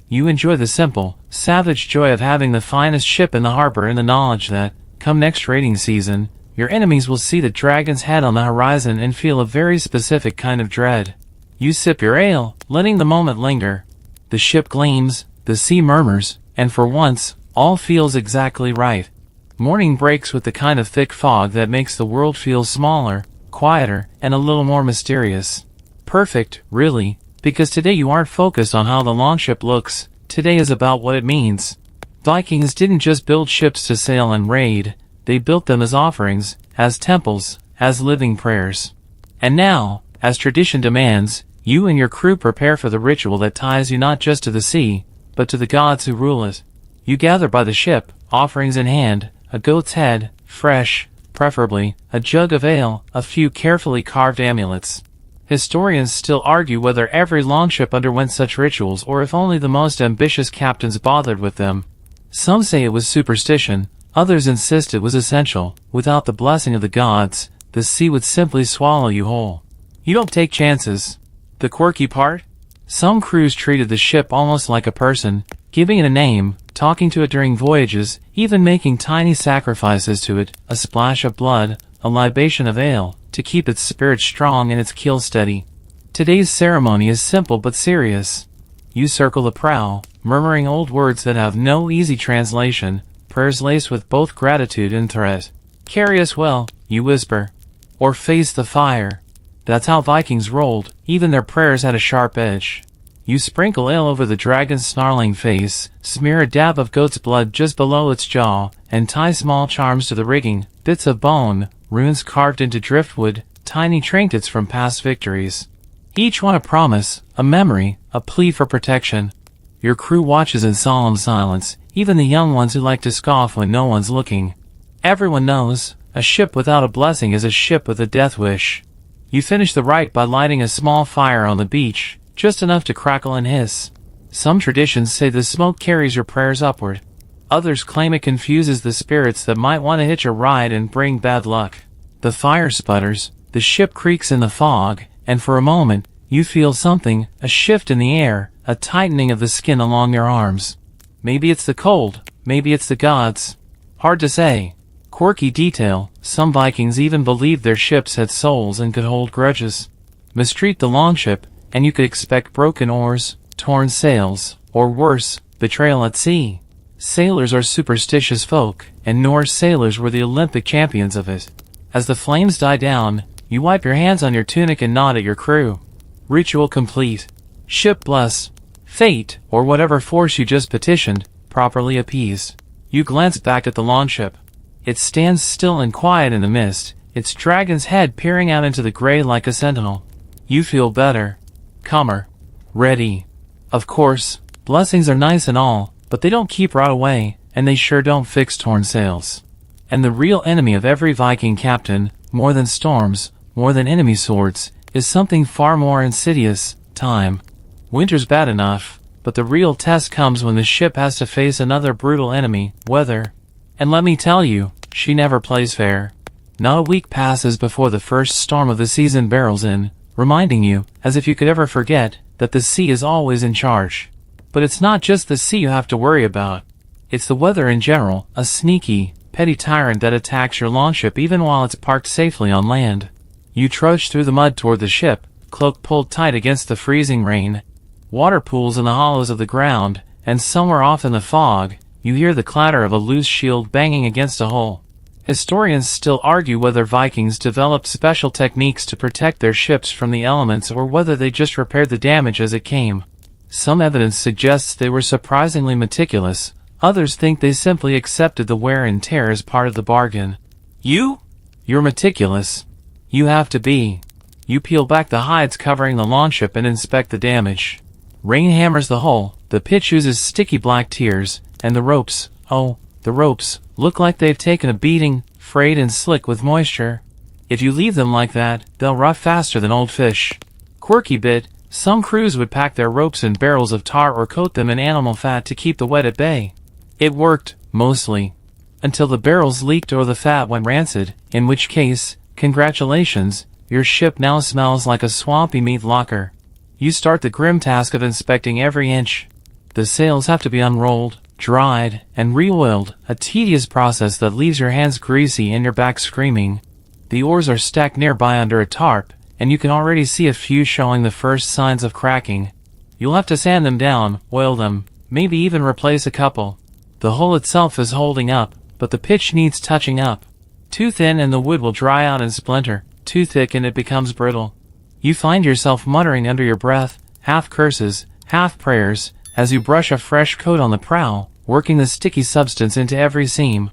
you enjoy the simple, savage joy of having the finest ship in the harbor and the knowledge that, come next raiding season, your enemies will see the dragon's head on the horizon and feel a very specific kind of dread. You sip your ale, letting the moment linger. The ship gleams, the sea murmurs, and for once, all feels exactly right. Morning breaks with the kind of thick fog that makes the world feel smaller, quieter, and a little more mysterious. Perfect, really, because today you aren't focused on how the longship looks, today is about what it means. Vikings didn't just build ships to sail and raid, they built them as offerings, as temples, as living prayers. And now, as tradition demands, you and your crew prepare for the ritual that ties you not just to the sea, but to the gods who rule it. You gather by the ship, offerings in hand, a goat's head, fresh, preferably, a jug of ale, a few carefully carved amulets. Historians still argue whether every longship underwent such rituals or if only the most ambitious captains bothered with them. Some say it was superstition, others insist it was essential. Without the blessing of the gods, the sea would simply swallow you whole. You don't take chances. The quirky part? Some crews treated the ship almost like a person, giving it a name, talking to it during voyages, even making tiny sacrifices to it, a splash of blood, a libation of ale, to keep its spirit strong and its keel steady. Today's ceremony is simple but serious. You circle the prow, murmuring old words that have no easy translation, prayers laced with both gratitude and threat. "Carry us well," you whisper. "Or face the fire." That's how Vikings rolled, even their prayers had a sharp edge. You sprinkle ale over the dragon's snarling face, smear a dab of goat's blood just below its jaw, and tie small charms to the rigging, bits of bone, runes carved into driftwood, tiny trinkets from past victories. Each one a promise, a memory, a plea for protection. Your crew watches in solemn silence, even the young ones who like to scoff when no one's looking. Everyone knows, a ship without a blessing is a ship with a death wish. You finish the rite by lighting a small fire on the beach, just enough to crackle and hiss. Some traditions say the smoke carries your prayers upward. Others claim it confuses the spirits that might want to hitch a ride and bring bad luck. The fire sputters, the ship creaks in the fog, and for a moment, you feel something, a shift in the air, a tightening of the skin along your arms. Maybe it's the cold, maybe it's the gods. Hard to say. Quirky detail, some Vikings even believed their ships had souls and could hold grudges. Mistreat the longship, and you could expect broken oars, torn sails, or worse, betrayal at sea. Sailors are superstitious folk, and Norse sailors were the Olympic champions of it. As the flames die down, you wipe your hands on your tunic and nod at your crew. Ritual complete. Ship bless. Fate, or whatever force you just petitioned, properly appeased. You glance back at the longship. It stands still and quiet in the mist, its dragon's head peering out into the gray like a sentinel. You feel better. Calmer. Ready. Of course, blessings are nice and all, but they don't keep rot away, and they sure don't fix torn sails. And the real enemy of every Viking captain, more than storms, more than enemy swords, is something far more insidious: time. Winter's bad enough, but the real test comes when the ship has to face another brutal enemy, weather. And let me tell you, she never plays fair. Not a week passes before the first storm of the season barrels in, reminding you, as if you could ever forget, that the sea is always in charge. But it's not just the sea you have to worry about. It's the weather in general, a sneaky, petty tyrant that attacks your longship even while it's parked safely on land. You trudge through the mud toward the ship, cloak pulled tight against the freezing rain. Water pools in the hollows of the ground, and somewhere off in the fog, you hear the clatter of a loose shield banging against a hull. Historians still argue whether Vikings developed special techniques to protect their ships from the elements or whether they just repaired the damage as it came. Some evidence suggests they were surprisingly meticulous, others think they simply accepted the wear and tear as part of the bargain. You're meticulous. You have to be. You peel back the hides covering the longship and inspect the damage. Rain hammers the hull, the pitch oozes sticky black tears, and the ropes, oh, the ropes, look like they've taken a beating, frayed and slick with moisture. If you leave them like that, they'll rot faster than old fish. Quirky bit, some crews would pack their ropes in barrels of tar or coat them in animal fat to keep the wet at bay. It worked, mostly. Until the barrels leaked or the fat went rancid, in which case, congratulations, your ship now smells like a swampy meat locker. You start the grim task of inspecting every inch. The sails have to be unrolled, dried, and re-oiled, a tedious process that leaves your hands greasy and your back screaming. The oars are stacked nearby under a tarp, and you can already see a few showing the first signs of cracking. You'll have to sand them down, oil them, maybe even replace a couple. The hull itself is holding up, but the pitch needs touching up. Too thin and the wood will dry out and splinter, too thick and it becomes brittle. You find yourself muttering under your breath, half curses, half prayers, as you brush a fresh coat on the prow, working the sticky substance into every seam.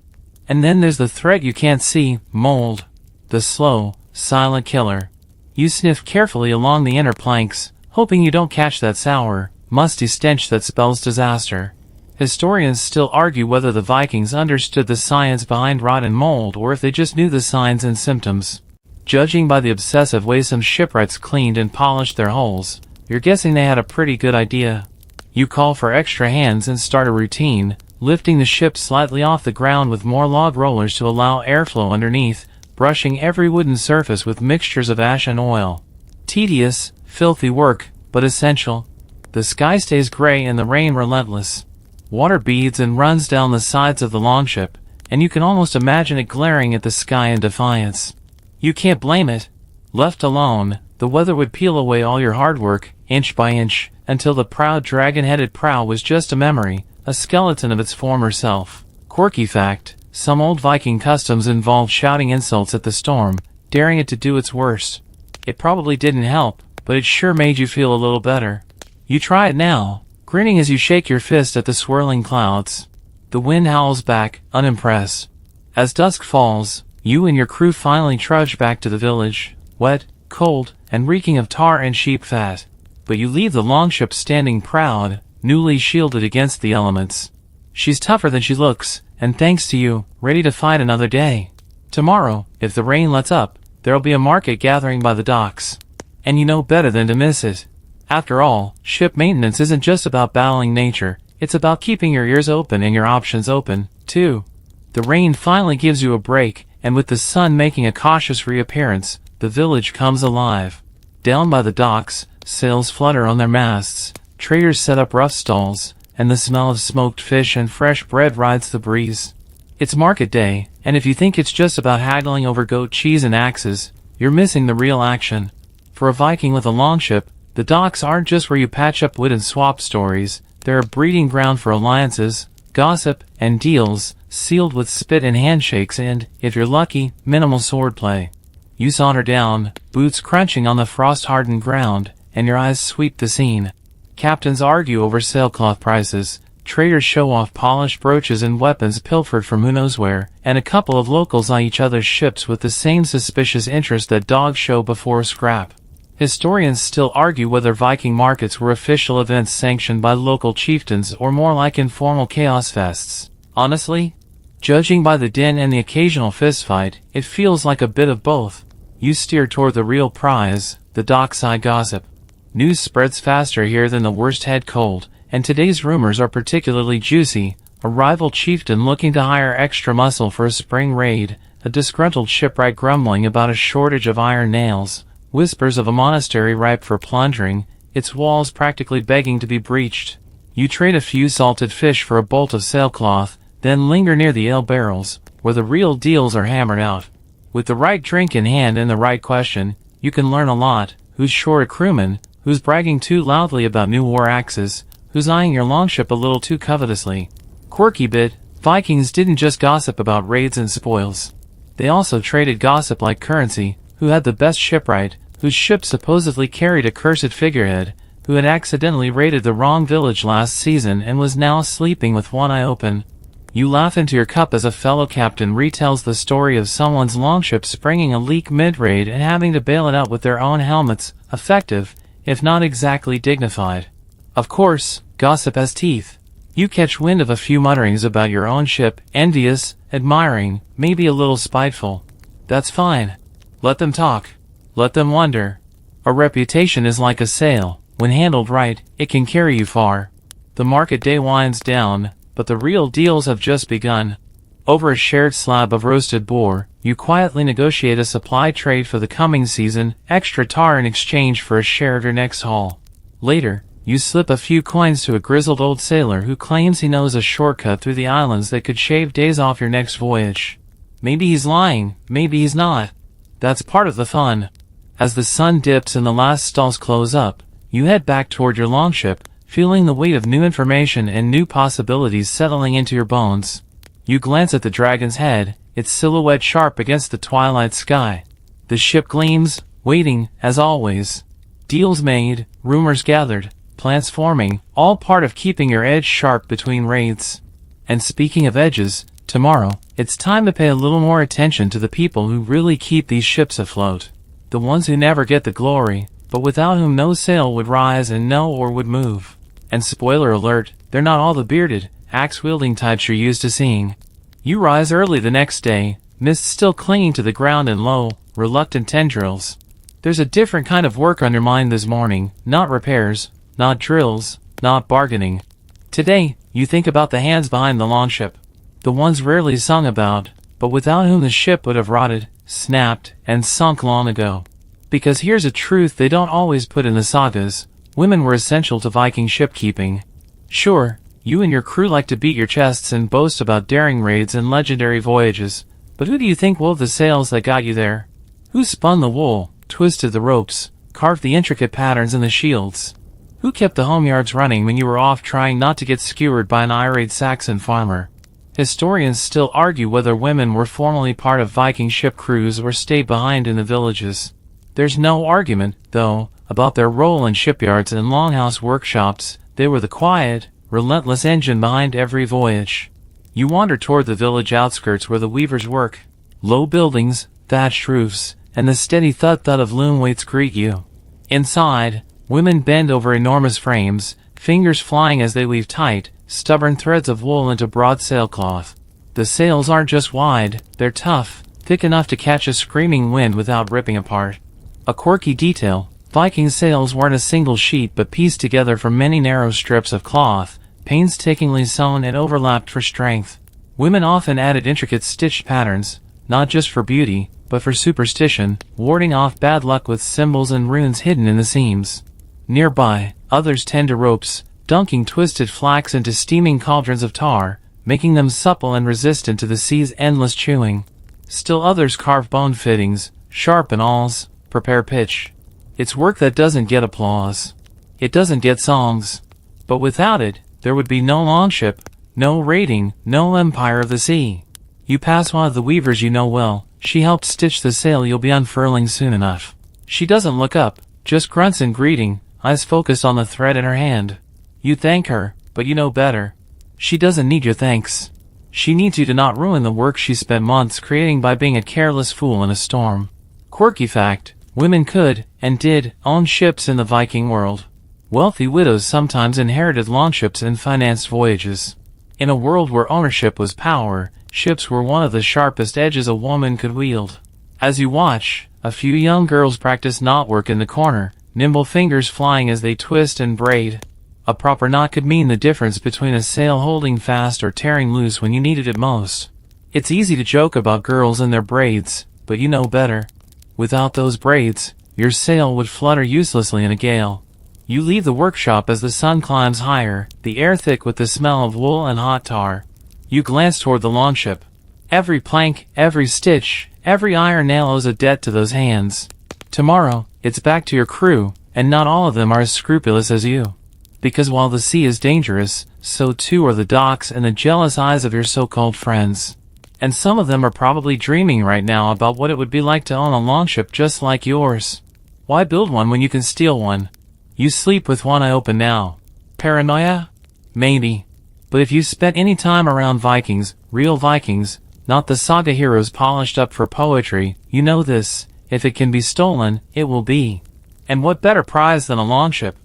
And then there's the threat you can't see, mold. The slow, silent killer. You sniff carefully along the inner planks, hoping you don't catch that sour, musty stench that spells disaster. Historians still argue whether the Vikings understood the science behind rot and mold or if they just knew the signs and symptoms. Judging by the obsessive way some shipwrights cleaned and polished their hulls, you're guessing they had a pretty good idea. You call for extra hands and start a routine, lifting the ship slightly off the ground with more log rollers to allow airflow underneath, brushing every wooden surface with mixtures of ash and oil. Tedious, filthy work, but essential. The sky stays gray and the rain relentless. Water beads and runs down the sides of the longship, and you can almost imagine it glaring at the sky in defiance. You can't blame it. Left alone, the weather would peel away all your hard work, inch by inch, until the proud dragon-headed prow was just a memory, a skeleton of its former self. Quirky fact, some old Viking customs involved shouting insults at the storm, daring it to do its worst. It probably didn't help, but it sure made you feel a little better. You try it now, grinning as you shake your fist at the swirling clouds. The wind howls back, unimpressed. As dusk falls, you and your crew finally trudge back to the village, wet, cold, and reeking of tar and sheep fat. But you leave the longship standing proud, newly shielded against the elements. She's tougher than she looks, and thanks to you, ready to fight another day. Tomorrow, if the rain lets up, there'll be a market gathering by the docks. And you know better than to miss it. After all, ship maintenance isn't just about battling nature, it's about keeping your ears open and your options open, too. The rain finally gives you a break, and with the sun making a cautious reappearance, the village comes alive. Down by the docks, sails flutter on their masts, traders set up rough stalls, and the smell of smoked fish and fresh bread rides the breeze. It's market day, and if you think it's just about haggling over goat cheese and axes, you're missing the real action. For a Viking with a longship, the docks aren't just where you patch up wit and swap stories, they're a breeding ground for alliances, gossip, and deals, sealed with spit and handshakes and, if you're lucky, minimal swordplay. You saunter down, boots crunching on the frost-hardened ground, and your eyes sweep the scene. Captains argue over sailcloth prices, traders show off polished brooches and weapons pilfered from who knows where, and a couple of locals eye each other's ships with the same suspicious interest that dogs show before a scrap. Historians still argue whether Viking markets were official events sanctioned by local chieftains or more like informal chaos fests. Honestly, judging by the din and the occasional fistfight, it feels like a bit of both. You steer toward the real prize, the dockside gossip. News spreads faster here than the worst head cold, and today's rumors are particularly juicy. A rival chieftain looking to hire extra muscle for a spring raid, a disgruntled shipwright grumbling about a shortage of iron nails, whispers of a monastery ripe for plundering, its walls practically begging to be breached. You trade a few salted fish for a bolt of sailcloth, then linger near the ale barrels, where the real deals are hammered out. With the right drink in hand and the right question, you can learn a lot. Who's short a crewman, who's bragging too loudly about new war axes, who's eyeing your longship a little too covetously. Quirky bit, Vikings didn't just gossip about raids and spoils. They also traded gossip like currency, who had the best shipwright, whose ship supposedly carried a cursed figurehead, who had accidentally raided the wrong village last season and was now sleeping with one eye open. You laugh into your cup as a fellow captain retells the story of someone's longship springing a leak mid-raid and having to bail it out with their own helmets, effective, if not exactly dignified. Of course, gossip has teeth. You catch wind of a few mutterings about your own ship, envious, admiring, maybe a little spiteful. That's fine. Let them talk. Let them wonder. A reputation is like a sail. When handled right, it can carry you far. The market day winds down, but the real deals have just begun. Over a shared slab of roasted boar, you quietly negotiate a supply trade for the coming season, extra tar in exchange for a share of your next haul. Later, you slip a few coins to a grizzled old sailor who claims he knows a shortcut through the islands that could shave days off your next voyage. Maybe he's lying, maybe he's not. That's part of the fun. As the sun dips and the last stalls close up, you head back toward your longship, feeling the weight of new information and new possibilities settling into your bones. You glance at the dragon's head, its silhouette sharp against the twilight sky. The ship gleams, waiting, as always. Deals made, rumors gathered, plans forming, all part of keeping your edge sharp between raids. And speaking of edges, tomorrow, it's time to pay a little more attention to the people who really keep these ships afloat. The ones who never get the glory, but without whom no sail would rise and no oar would move. And spoiler alert, they're not all the bearded, axe-wielding types you're used to seeing. You rise early the next day, mist still clinging to the ground and low, reluctant tendrils. There's a different kind of work on your mind this morning, not repairs, not drills, not bargaining. Today, you think about the hands behind the longship. The ones rarely sung about, but without whom the ship would have rotted, snapped, and sunk long ago. Because here's a truth they don't always put in the sagas. Women were essential to Viking shipkeeping. Sure, you and your crew like to beat your chests and boast about daring raids and legendary voyages, but who do you think wove the sails that got you there? Who spun the wool, twisted the ropes, carved the intricate patterns in the shields? Who kept the home yards running when you were off trying not to get skewered by an irate Saxon farmer? Historians still argue whether women were formerly part of Viking ship crews or stayed behind in the villages. There's no argument, though, about their role in shipyards and longhouse workshops. They were the quiet, relentless engine behind every voyage. You wander toward the village outskirts where the weavers work. Low buildings, thatched roofs, and the steady thud-thud of loom weights greet you. Inside, women bend over enormous frames, fingers flying as they weave tight, stubborn threads of wool into broad sailcloth. The sails aren't just wide, they're tough, thick enough to catch a screaming wind without ripping apart. A quirky detail, Viking sails weren't a single sheet but pieced together from many narrow strips of cloth, painstakingly sewn and overlapped for strength. Women often added intricate stitched patterns, not just for beauty, but for superstition, warding off bad luck with symbols and runes hidden in the seams. Nearby, others tend to ropes, dunking twisted flax into steaming cauldrons of tar, making them supple and resistant to the sea's endless chewing. Still others carve bone fittings, sharpen awls, prepare pitch. It's work that doesn't get applause. It doesn't get songs. But without it, there would be no longship, no rating, no empire of the sea. You pass one of the weavers you know well. She helped stitch the sail you'll be unfurling soon enough. She doesn't look up, just grunts in greeting, eyes focused on the thread in her hand. You thank her, but you know better. She doesn't need your thanks. She needs you to not ruin the work she spent months creating by being a careless fool in a storm. Quirky fact, women could, and did, own ships in the Viking world. Wealthy widows sometimes inherited longships and financed voyages. In a world where ownership was power, ships were one of the sharpest edges a woman could wield. As you watch, a few young girls practice knotwork in the corner, nimble fingers flying as they twist and braid. A proper knot could mean the difference between a sail holding fast or tearing loose when you needed it most. It's easy to joke about girls and their braids, but you know better. Without those braids, your sail would flutter uselessly in a gale. You leave the workshop as the sun climbs higher, the air thick with the smell of wool and hot tar. You glance toward the longship. Every plank, every stitch, every iron nail owes a debt to those hands. Tomorrow, it's back to your crew, and not all of them are as scrupulous as you. Because while the sea is dangerous, so too are the docks and the jealous eyes of your so-called friends. And some of them are probably dreaming right now about what it would be like to own a longship just like yours. Why build one when you can steal one? You sleep with one eye open now. Paranoia? Maybe. But if you spent any time around Vikings, real Vikings, not the saga heroes polished up for poetry, you know this: if it can be stolen, it will be. And what better prize than a longship?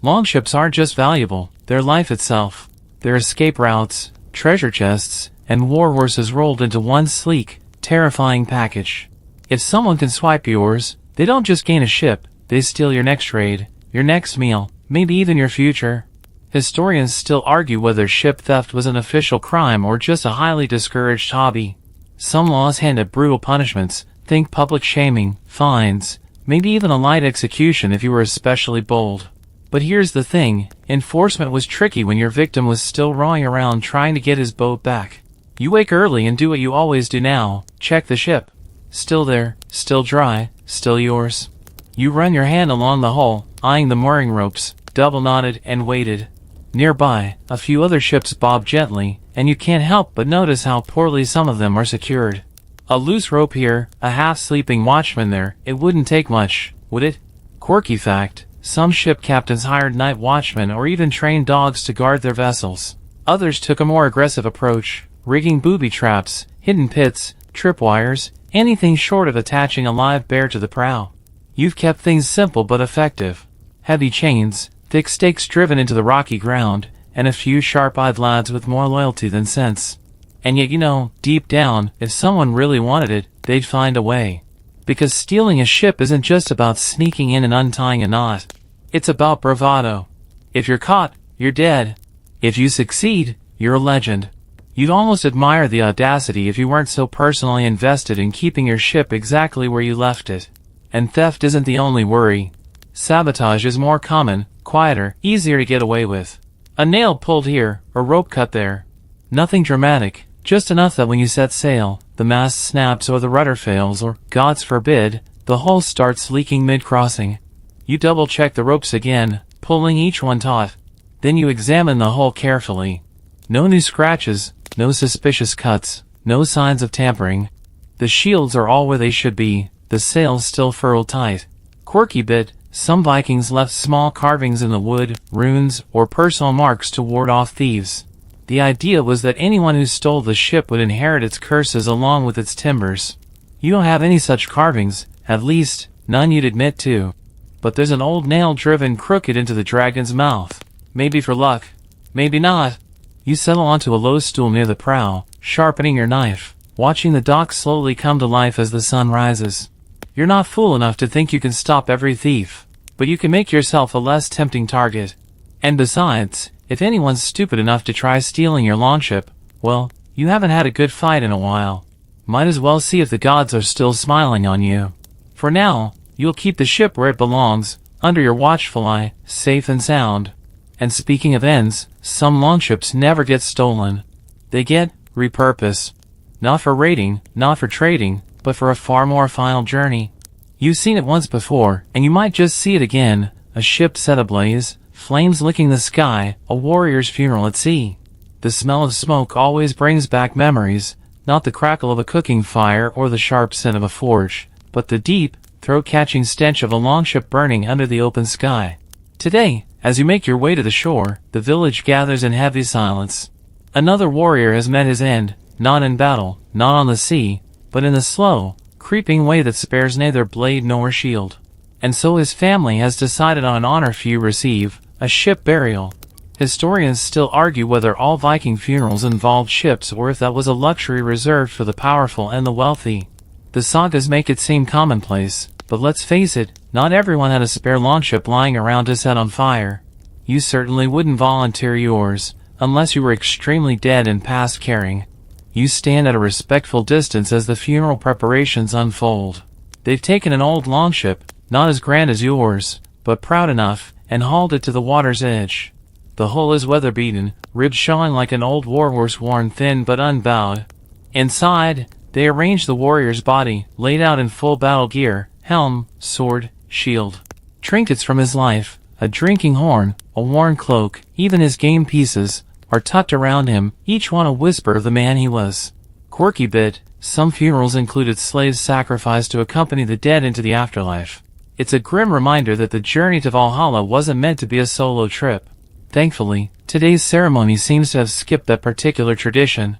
Longships aren't just valuable, they're life itself. They're escape routes, treasure chests, and war horses rolled into one sleek, terrifying package. If someone can swipe yours, they don't just gain a ship, they steal your next raid, your next meal, maybe even your future. Historians still argue whether ship theft was an official crime or just a highly discouraged hobby. Some laws hint at brutal punishments, think public shaming, fines, maybe even a light execution if you were especially bold. But here's the thing, enforcement was tricky when your victim was still rowing around trying to get his boat back. You wake early and do what you always do now, check the ship. Still there, still dry, still yours. You run your hand along the hull, eyeing the mooring ropes, double knotted and weighted. Nearby, a few other ships bob gently, and you can't help but notice how poorly some of them are secured. A loose rope here, a half-sleeping watchman there, it wouldn't take much, would it? Quirky fact, some ship captains hired night watchmen or even trained dogs to guard their vessels. Others took a more aggressive approach, rigging booby traps, hidden pits, tripwires, anything short of attaching a live bear to the prow. You've kept things simple but effective. Heavy chains, thick stakes driven into the rocky ground, and a few sharp-eyed lads with more loyalty than sense. And yet you know, deep down, if someone really wanted it, they'd find a way. Because stealing a ship isn't just about sneaking in and untying a knot. It's about bravado. If you're caught, you're dead. If you succeed, you're a legend. You'd almost admire the audacity if you weren't so personally invested in keeping your ship exactly where you left it. And theft isn't the only worry. Sabotage is more common, quieter, easier to get away with. A nail pulled here, a rope cut there. Nothing dramatic, just enough that when you set sail, the mast snaps or the rudder fails or, gods forbid, The hull starts leaking mid-crossing. You double-check the ropes again, pulling each one taut. Then you examine the hull carefully. No new scratches, no suspicious cuts, no signs of tampering. The shields are all where they should be, the sails still furled tight. Quirky bit, some Vikings left small carvings in the wood, runes, or personal marks to ward off thieves. The idea was that anyone who stole the ship would inherit its curses along with its timbers. You don't have any such carvings, at least, none you'd admit to. But there's an old nail driven crooked into the dragon's mouth. Maybe for luck. Maybe not. You settle onto a low stool near the prow, sharpening your knife, watching the dock slowly come to life as the sun rises. You're not fool enough to think you can stop every thief, but you can make yourself a less tempting target. And besides, if anyone's stupid enough to try stealing your longship, well, you haven't had a good fight in a while. Might as well see if the gods are still smiling on you. For now, you'll keep the ship where it belongs, under your watchful eye, safe and sound. And speaking of ends, some longships never get stolen. They get repurposed. Not for raiding, not for trading, but for a far more final journey. You've seen it once before, and you might just see it again. A ship set ablaze, flames licking the sky, a warrior's funeral at sea. The smell of smoke always brings back memories, not the crackle of a cooking fire or the sharp scent of a forge, but the deep, throat-catching stench of a longship burning under the open sky. Today, as you make your way to the shore, the village gathers in heavy silence. Another warrior has met his end, not in battle, not on the sea, but in the slow, creeping way that spares neither blade nor shield. And so his family has decided on an honor few receive, a ship burial. Historians still argue whether all Viking funerals involved ships or if that was a luxury reserved for the powerful and the wealthy. The sagas make it seem commonplace, but let's face it, not everyone had a spare longship lying around to set on fire. You certainly wouldn't volunteer yours, unless you were extremely dead and past caring. You stand at a respectful distance as the funeral preparations unfold. They've taken an old longship, not as grand as yours, but proud enough, and hauled it to the water's edge. The hull is weather-beaten, ribs showing like an old warhorse worn thin but unbowed. Inside, they arrange the warrior's body, laid out in full battle gear, helm, sword, shield. Trinkets from his life, a drinking horn, a worn cloak, even his game pieces, are tucked around him, each one a whisper of the man he was. Quirky bit, some funerals included slaves sacrificed to accompany the dead into the afterlife. It's a grim reminder that the journey to Valhalla wasn't meant to be a solo trip. Thankfully, today's ceremony seems to have skipped that particular tradition.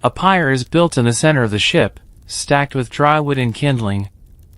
A pyre is built in the center of the ship, stacked with dry wood and kindling.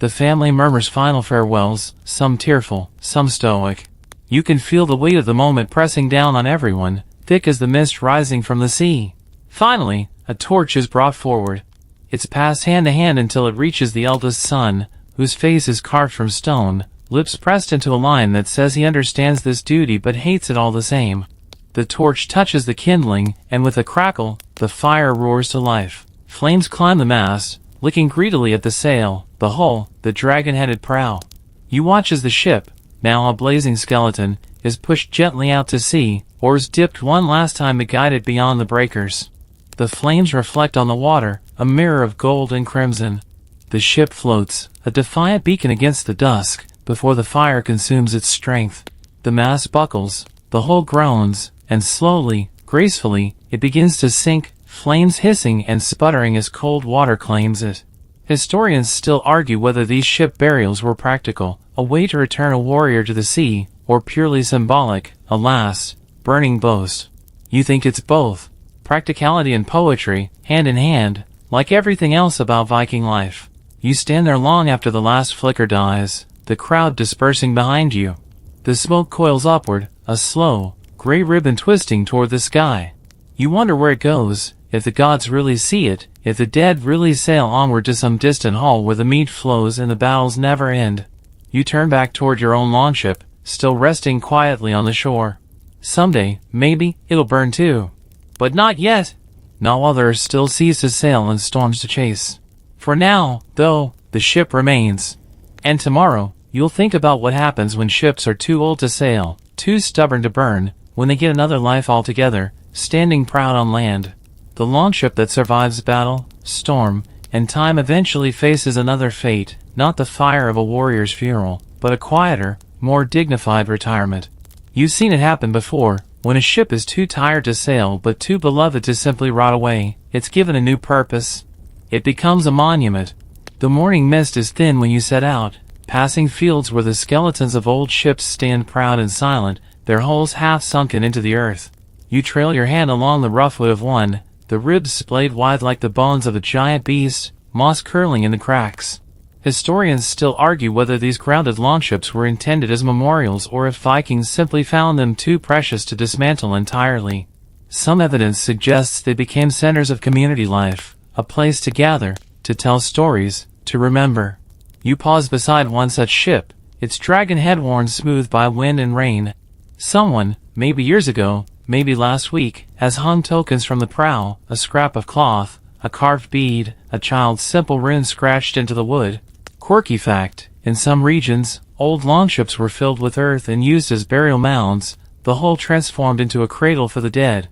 The family murmurs final farewells, some tearful, some stoic. You can feel the weight of the moment pressing down on everyone, thick as the mist rising from the sea. Finally, a torch is brought forward. It's passed hand to hand until it reaches the eldest son, whose face is carved from stone, lips pressed into a line that says he understands this duty but hates it all the same. The torch touches the kindling, and with a crackle, the fire roars to life. Flames climb the mast, licking greedily at the sail, the hull, the dragon-headed prow. You watch as the ship, now a blazing skeleton, is pushed gently out to sea, oars dipped one last time to guide it beyond the breakers. The flames reflect on the water, a mirror of gold and crimson. The ship floats, a defiant beacon against the dusk, before the fire consumes its strength. The mast buckles, the hull groans, and slowly, gracefully, it begins to sink, flames hissing and sputtering as cold water claims it. Historians still argue whether these ship burials were practical, a way to return a warrior to the sea, or purely symbolic, a last, burning boast. You think it's both. Practicality and poetry, hand in hand, like everything else about Viking life. You stand there long after the last flicker dies, the crowd dispersing behind you. The smoke coils upward, a slow, gray ribbon twisting toward the sky. You wonder where it goes, if the gods really see it, if the dead really sail onward to some distant hall where the mead flows and the battles never end. You turn back toward your own longship, still resting quietly on the shore. Someday, maybe, it'll burn too. But not yet. Not while there are still seas to sail and storms to chase. For now, though, the ship remains. And tomorrow, you'll think about what happens when ships are too old to sail, too stubborn to burn, when they get another life altogether, standing proud on land. The longship that survives battle, storm, and time eventually faces another fate, not the fire of a warrior's funeral, but a quieter, more dignified retirement. You've seen it happen before. When a ship is too tired to sail but too beloved to simply rot away, it's given a new purpose. It becomes a monument. The morning mist is thin when you set out, passing fields where the skeletons of old ships stand proud and silent, their hulls half sunken into the earth. You trail your hand along the rough wood of one, the ribs splayed wide like the bones of a giant beast, moss curling in the cracks. Historians still argue whether these grounded longships were intended as memorials or if Vikings simply found them too precious to dismantle entirely. Some evidence suggests they became centers of community life, a place to gather, to tell stories, to remember. You pause beside one such ship, its dragon head worn smooth by wind and rain. Someone, maybe years ago, maybe last week, has hung tokens from the prow, a scrap of cloth, a carved bead, a child's simple rune scratched into the wood. Quirky fact, in some regions, old longships were filled with earth and used as burial mounds, the hull transformed into a cradle for the dead.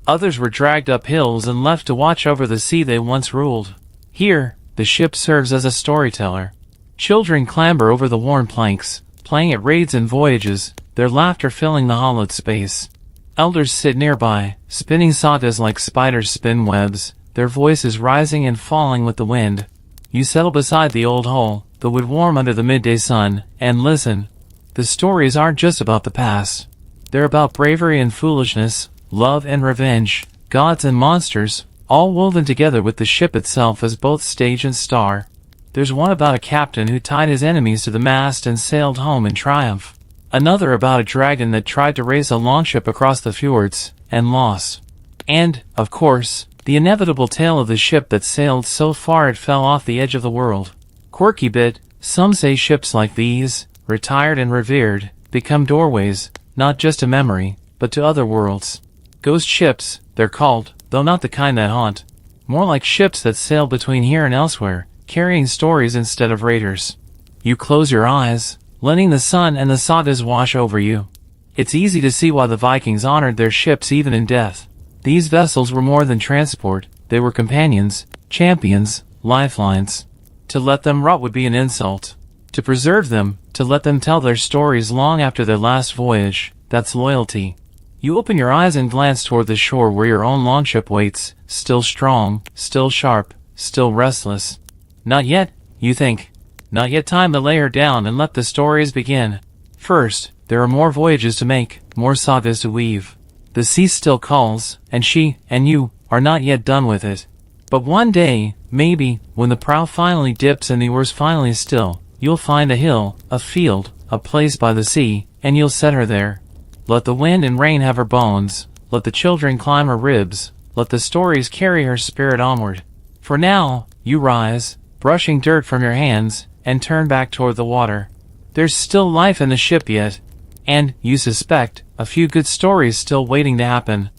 Others were dragged up hills and left to watch over the sea they once ruled. Here, the ship serves as a storyteller. Children clamber over the worn planks, playing at raids and voyages, their laughter filling the hollowed space. Elders sit nearby, spinning sagas like spiders spin webs, their voices rising and falling with the wind. You settle beside the old hull, the wood warm under the midday sun, and listen. The stories aren't just about the past. They're about bravery and foolishness, love and revenge, gods and monsters, all woven together with the ship itself as both stage and star. There's one about a captain who tied his enemies to the mast and sailed home in triumph. Another about a dragon that tried to race a longship across the fjords, and lost. And, of course, the inevitable tale of the ship that sailed so far it fell off the edge of the world. Quirky bit, some say ships like these, retired and revered, become doorways, not just to memory, but to other worlds. Ghost ships, they're called, though not the kind that haunt. More like ships that sail between here and elsewhere, carrying stories instead of raiders. You close your eyes, letting the sun and the sagas wash over you. It's easy to see why the Vikings honored their ships even in death. These vessels were more than transport, they were companions, champions, lifelines. To let them rot would be an insult. To preserve them, to let them tell their stories long after their last voyage, that's loyalty. You open your eyes and glance toward the shore where your own longship waits, still strong, still sharp, still restless. Not yet, you think. Not yet time to lay her down and let the stories begin. First, there are more voyages to make, more sagas to weave. The sea still calls, and she, and you, are not yet done with it. But one day, maybe, when the prow finally dips and the oars finally still, you'll find a hill, a field, a place by the sea, and you'll set her there. Let the wind and rain have her bones, let the children climb her ribs, let the stories carry her spirit onward. For now, you rise, brushing dirt from your hands, and turn back toward the water. There's still life in the ship yet, and, you suspect, a few good stories still waiting to happen.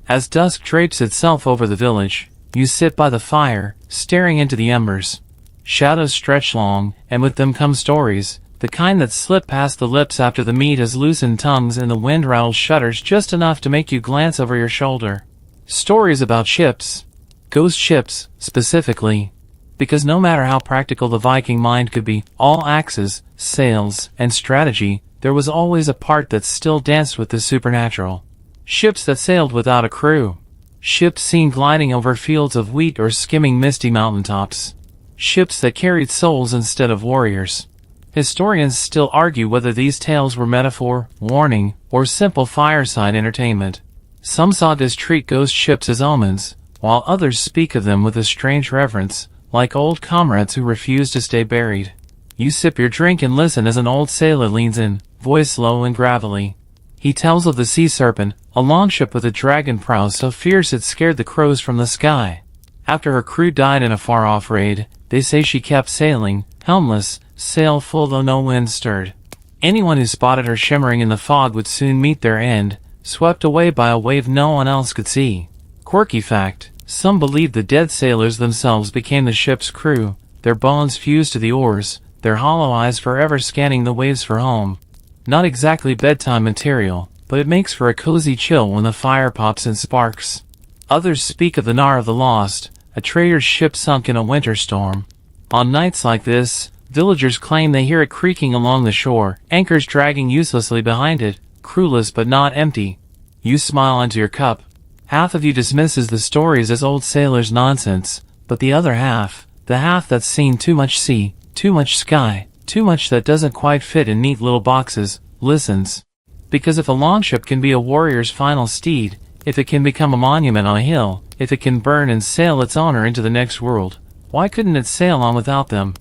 As dusk drapes itself over the village, you sit by the fire, staring into the embers. Shadows stretch long, and with them come stories, the kind that slip past the lips after the meat has loosened tongues and the wind rattles shutters just enough to make you glance over your shoulder. Stories about ships. Ghost ships, specifically. Because no matter how practical the Viking mind could be, all axes, sails, and strategy, there was always a part that still danced with the supernatural. Ships that sailed without a crew. Ships seen gliding over fields of wheat or skimming misty mountaintops. Ships that carried souls instead of warriors. Historians still argue whether these tales were metaphor, warning, or simple fireside entertainment. Some sagas treat ghost ships as omens, while others speak of them with a strange reverence, like old comrades who refuse to stay buried. You sip your drink and listen as an old sailor leans in, voice low and gravelly. He tells of the sea serpent, a longship with a dragon prow so fierce it scared the crows from the sky. After her crew died in a far-off raid, they say she kept sailing, helmless, sail full though no wind stirred. Anyone who spotted her shimmering in the fog would soon meet their end, swept away by a wave no one else could see. Quirky fact, some believe the dead sailors themselves became the ship's crew, their bones fused to the oars, their hollow eyes forever scanning the waves for home. Not exactly bedtime material, but it makes for a cozy chill when the fire pops and sparks. Others speak of the Nar of the Lost, a trader's ship sunk in a winter storm. On nights like this, Villagers claim they hear it creaking along the shore, anchors dragging uselessly behind it, crewless but not empty. You smile into your cup. Half of you dismisses the stories as old sailors' nonsense, but the other half, the half that's seen too much sea, too much sky, too much that doesn't quite fit in neat little boxes, listens. Because if a longship can be a warrior's final steed, if it can become a monument on a hill, if it can burn and sail its owner into the next world, why couldn't it sail on without them?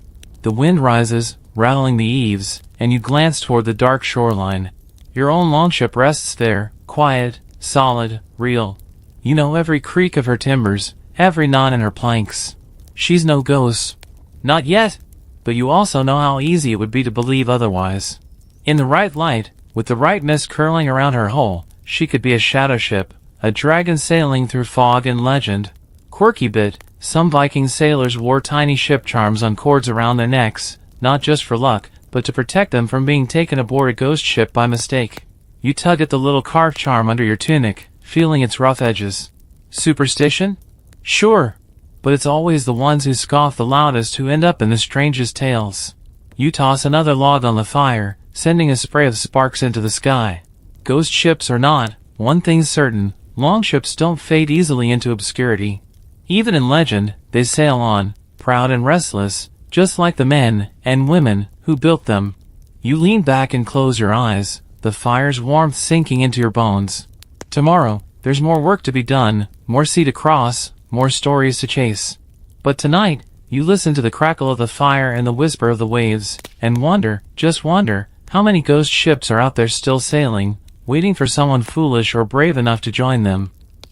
The wind rises, rattling the eaves, and you glance toward the dark shoreline. Your own longship rests there, quiet, solid, real. You know every creak of her timbers, every knot in her planks. She's no ghost. Not yet, but you also know how easy it would be to believe otherwise. In the right light, with the right mist curling around her hull, she could be a shadow ship, a dragon sailing through fog and legend. Quirky bit, some Viking sailors wore tiny ship charms on cords around their necks, not just for luck, but to protect them from being taken aboard a ghost ship by mistake. You tug at the little carved charm under your tunic, feeling its rough edges. Superstition? Sure, but it's always the ones who scoff the loudest who end up in the strangest tales. You toss another log on the fire, sending a spray of sparks into the sky. Ghost ships or not, one thing's certain, longships don't fade easily into obscurity. Even in legend, they sail on, proud and restless, just like the men and women who built them. You lean back and close your eyes, the fire's warmth sinking into your bones. Tomorrow, there's more work to be done, more sea to cross, more stories to chase. But tonight, you listen to the crackle of the fire and the whisper of the waves, and wonder, just wonder, how many ghost ships are out there still sailing, waiting for someone foolish or brave enough to join them.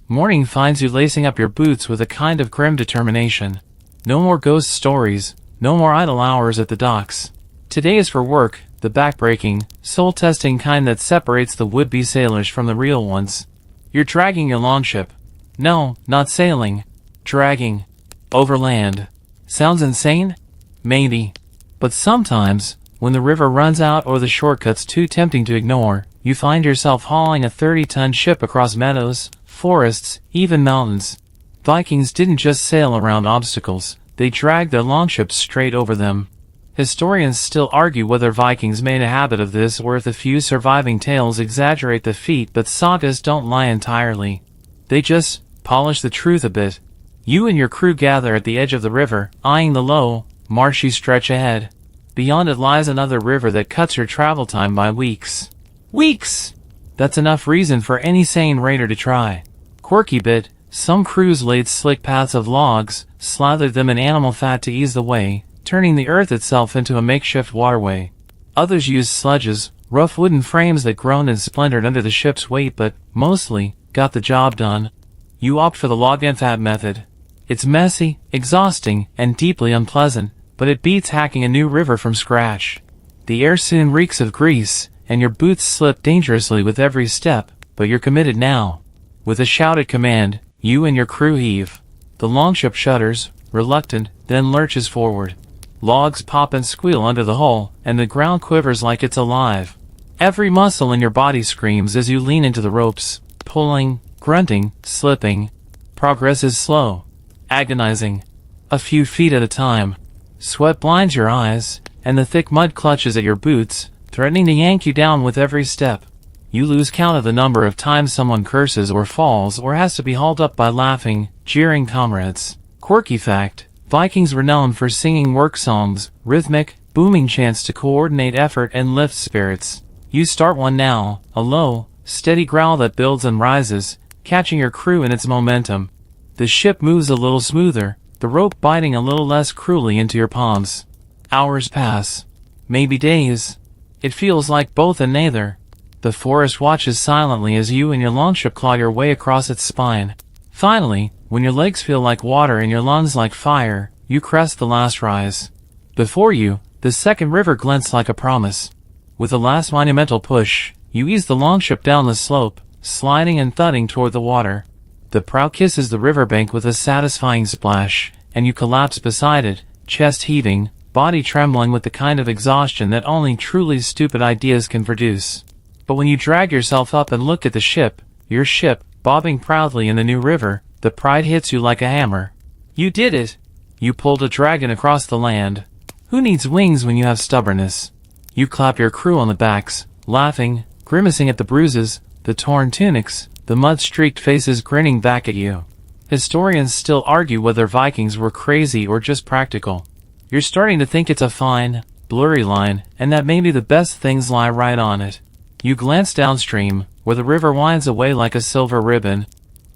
Morning finds you lacing up your boots with a kind of grim determination. No more ghost stories, no more idle hours at the docks. Today is for work, the back-breaking, soul-testing kind that separates the would-be sailors from the real ones. You're dragging your longship. No, not sailing. Dragging. Overland. Sounds insane? Maybe. But sometimes, when the river runs out or the shortcut's too tempting to ignore, you find yourself hauling a 30-ton ship across meadows, forests, even mountains. Vikings didn't just sail around obstacles, they dragged their longships straight over them. Historians still argue whether Vikings made a habit of this or if the few surviving tales exaggerate the feat, but sagas don't lie entirely. They just polish the truth a bit. You and your crew gather at the edge of the river, eyeing the low, marshy stretch ahead. Beyond it lies another river that cuts your travel time by weeks. Weeks! That's enough reason for any sane raider to try. Quirky bit, some crews laid slick paths of logs, slathered them in animal fat to ease the way, turning the earth itself into a makeshift waterway. Others used sledges, rough wooden frames that groaned and splintered under the ship's weight but, mostly, got the job done. You opt for the log and fat method. It's messy, exhausting, and deeply unpleasant, but it beats hacking a new river from scratch. The air soon reeks of grease, and your boots slip dangerously with every step, but you're committed now. With a shouted command, you and your crew heave. The longship shudders, reluctant, then lurches forward. Logs pop and squeal under the hull, and the ground quivers like it's alive. Every muscle in your body screams as you lean into the ropes, pulling, grunting, slipping. Progress is slow, agonizing. A few feet at a time. Sweat blinds your eyes, and the thick mud clutches at your boots, threatening to yank you down with every step. You lose count of the number of times someone curses or falls or has to be hauled up by laughing, jeering comrades. Quirky fact, Vikings were known for singing work songs, rhythmic, booming chants to coordinate effort and lift spirits. You start one now, a low, steady growl that builds and rises, catching your crew in its momentum. The ship moves a little smoother, the rope biting a little less cruelly into your palms. Hours pass. Maybe days. It feels like both and neither. The forest watches silently as you and your longship claw your way across its spine. Finally, when your legs feel like water and your lungs like fire, you crest the last rise. Before you, the second river glints like a promise. With a last monumental push, you ease the longship down the slope, sliding and thudding toward the water. The prow kisses the riverbank with a satisfying splash, and you collapse beside it, chest heaving, body trembling with the kind of exhaustion that only truly stupid ideas can produce. But when you drag yourself up and look at the ship, your ship, bobbing proudly in the new river, the pride hits you like a hammer. You did it! You pulled a dragon across the land. Who needs wings when you have stubbornness? You clap your crew on the backs, laughing, grimacing at the bruises, the torn tunics, the mud-streaked faces grinning back at you. Historians still argue whether Vikings were crazy or just practical. You're starting to think it's a fine, blurry line, and that maybe the best things lie right on it. You glance downstream, where the river winds away like a silver ribbon.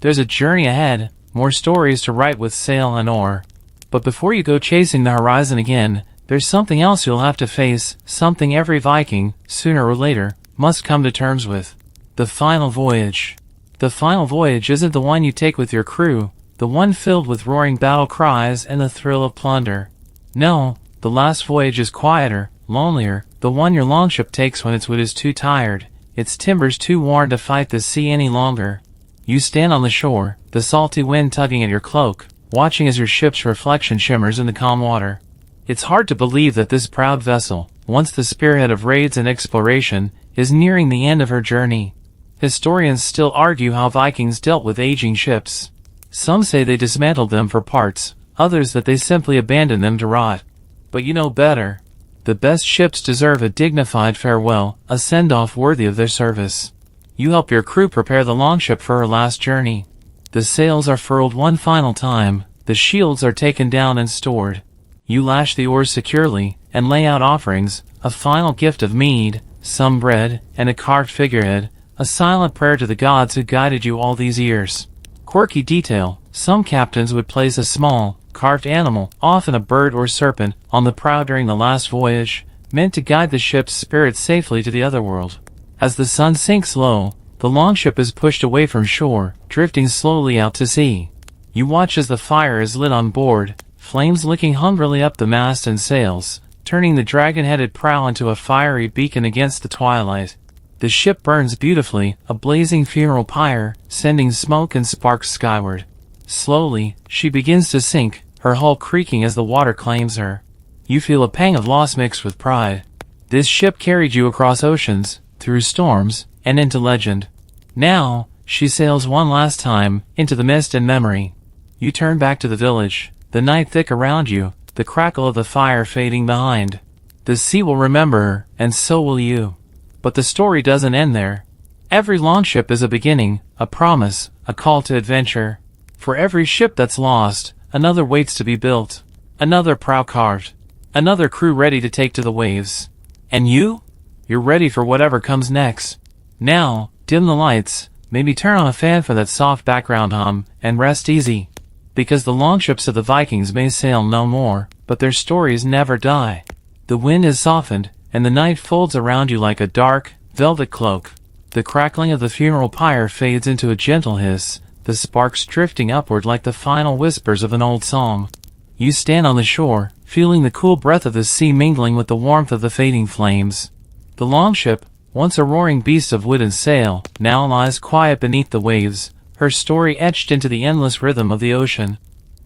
There's a journey ahead, more stories to write with sail and oar. But before you go chasing the horizon again, there's something else you'll have to face, something every Viking, sooner or later, must come to terms with. The final voyage. The final voyage isn't the one you take with your crew, the one filled with roaring battle cries and the thrill of plunder. No, the last voyage is quieter, lonelier, the one your longship takes when its wood is too tired, its timbers too worn to fight the sea any longer. You stand on the shore, the salty wind tugging at your cloak, watching as your ship's reflection shimmers in the calm water. It's hard to believe that this proud vessel, once the spearhead of raids and exploration, is nearing the end of her journey. Historians still argue how Vikings dealt with aging ships. Some say they dismantled them for parts, others that they simply abandoned them to rot. But you know better. The best ships deserve a dignified farewell, a send-off worthy of their service. You help your crew prepare the longship for her last journey. The sails are furled one final time, the shields are taken down and stored. You lash the oars securely, and lay out offerings, a final gift of mead, some bread, and a carved figurehead, a silent prayer to the gods who guided you all these years. Quirky detail, some captains would place a small, carved animal, often a bird or serpent, on the prow during the last voyage, meant to guide the ship's spirit safely to the otherworld. As the sun sinks low, the longship is pushed away from shore, drifting slowly out to sea. You watch as the fire is lit on board, flames licking hungrily up the mast and sails, turning the dragon-headed prow into a fiery beacon against the twilight. The ship burns beautifully, a blazing funeral pyre, sending smoke and sparks skyward. Slowly, she begins to sink, her hull creaking as the water claims her. You feel a pang of loss mixed with pride. This ship carried you across oceans, through storms, and into legend. Now, she sails one last time, into the mist and memory. You turn back to the village, the night thick around you, the crackle of the fire fading behind. The sea will remember her, and so will you. But the story doesn't end there. Every longship is a beginning, a promise, a call to adventure. For every ship that's lost, another waits to be built, another prow carved, another crew ready to take to the waves. And you? You're ready for whatever comes next. Now, dim the lights, maybe turn on a fan for that soft background hum, and rest easy. Because the longships of the Vikings may sail no more, but their stories never die. The wind has softened, and the night folds around you like a dark, velvet cloak. The crackling of the funeral pyre fades into a gentle hiss, the sparks drifting upward like the final whispers of an old song. You stand on the shore, feeling the cool breath of the sea mingling with the warmth of the fading flames. The longship, once a roaring beast of wood and sail, now lies quiet beneath the waves, her story etched into the endless rhythm of the ocean.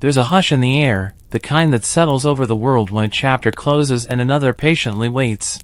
There's a hush in the air, the kind that settles over the world when a chapter closes and another patiently waits.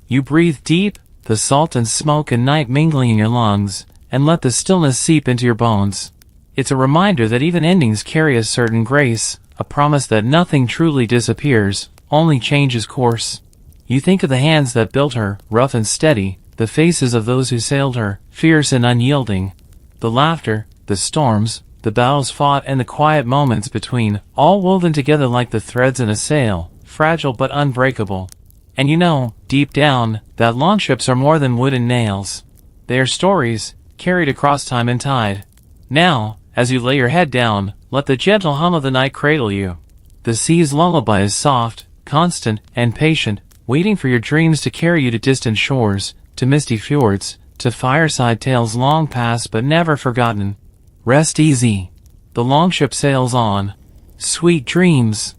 You breathe deep, the salt and smoke and night mingling in your lungs, and let the stillness seep into your bones. It's a reminder that even endings carry a certain grace, a promise that nothing truly disappears, only changes course. You think of the hands that built her, rough and steady, the faces of those who sailed her, fierce and unyielding. The laughter, the storms, the battles fought and the quiet moments between, all woven together like the threads in a sail, fragile but unbreakable. And you know, deep down, that longships are more than wood and nails. They are stories, carried across time and tide. Now, as you lay your head down, let the gentle hum of the night cradle you. The sea's lullaby is soft, constant, and patient, waiting for your dreams to carry you to distant shores, to misty fjords, to fireside tales long past but never forgotten. Rest easy. The longship sails on. Sweet dreams.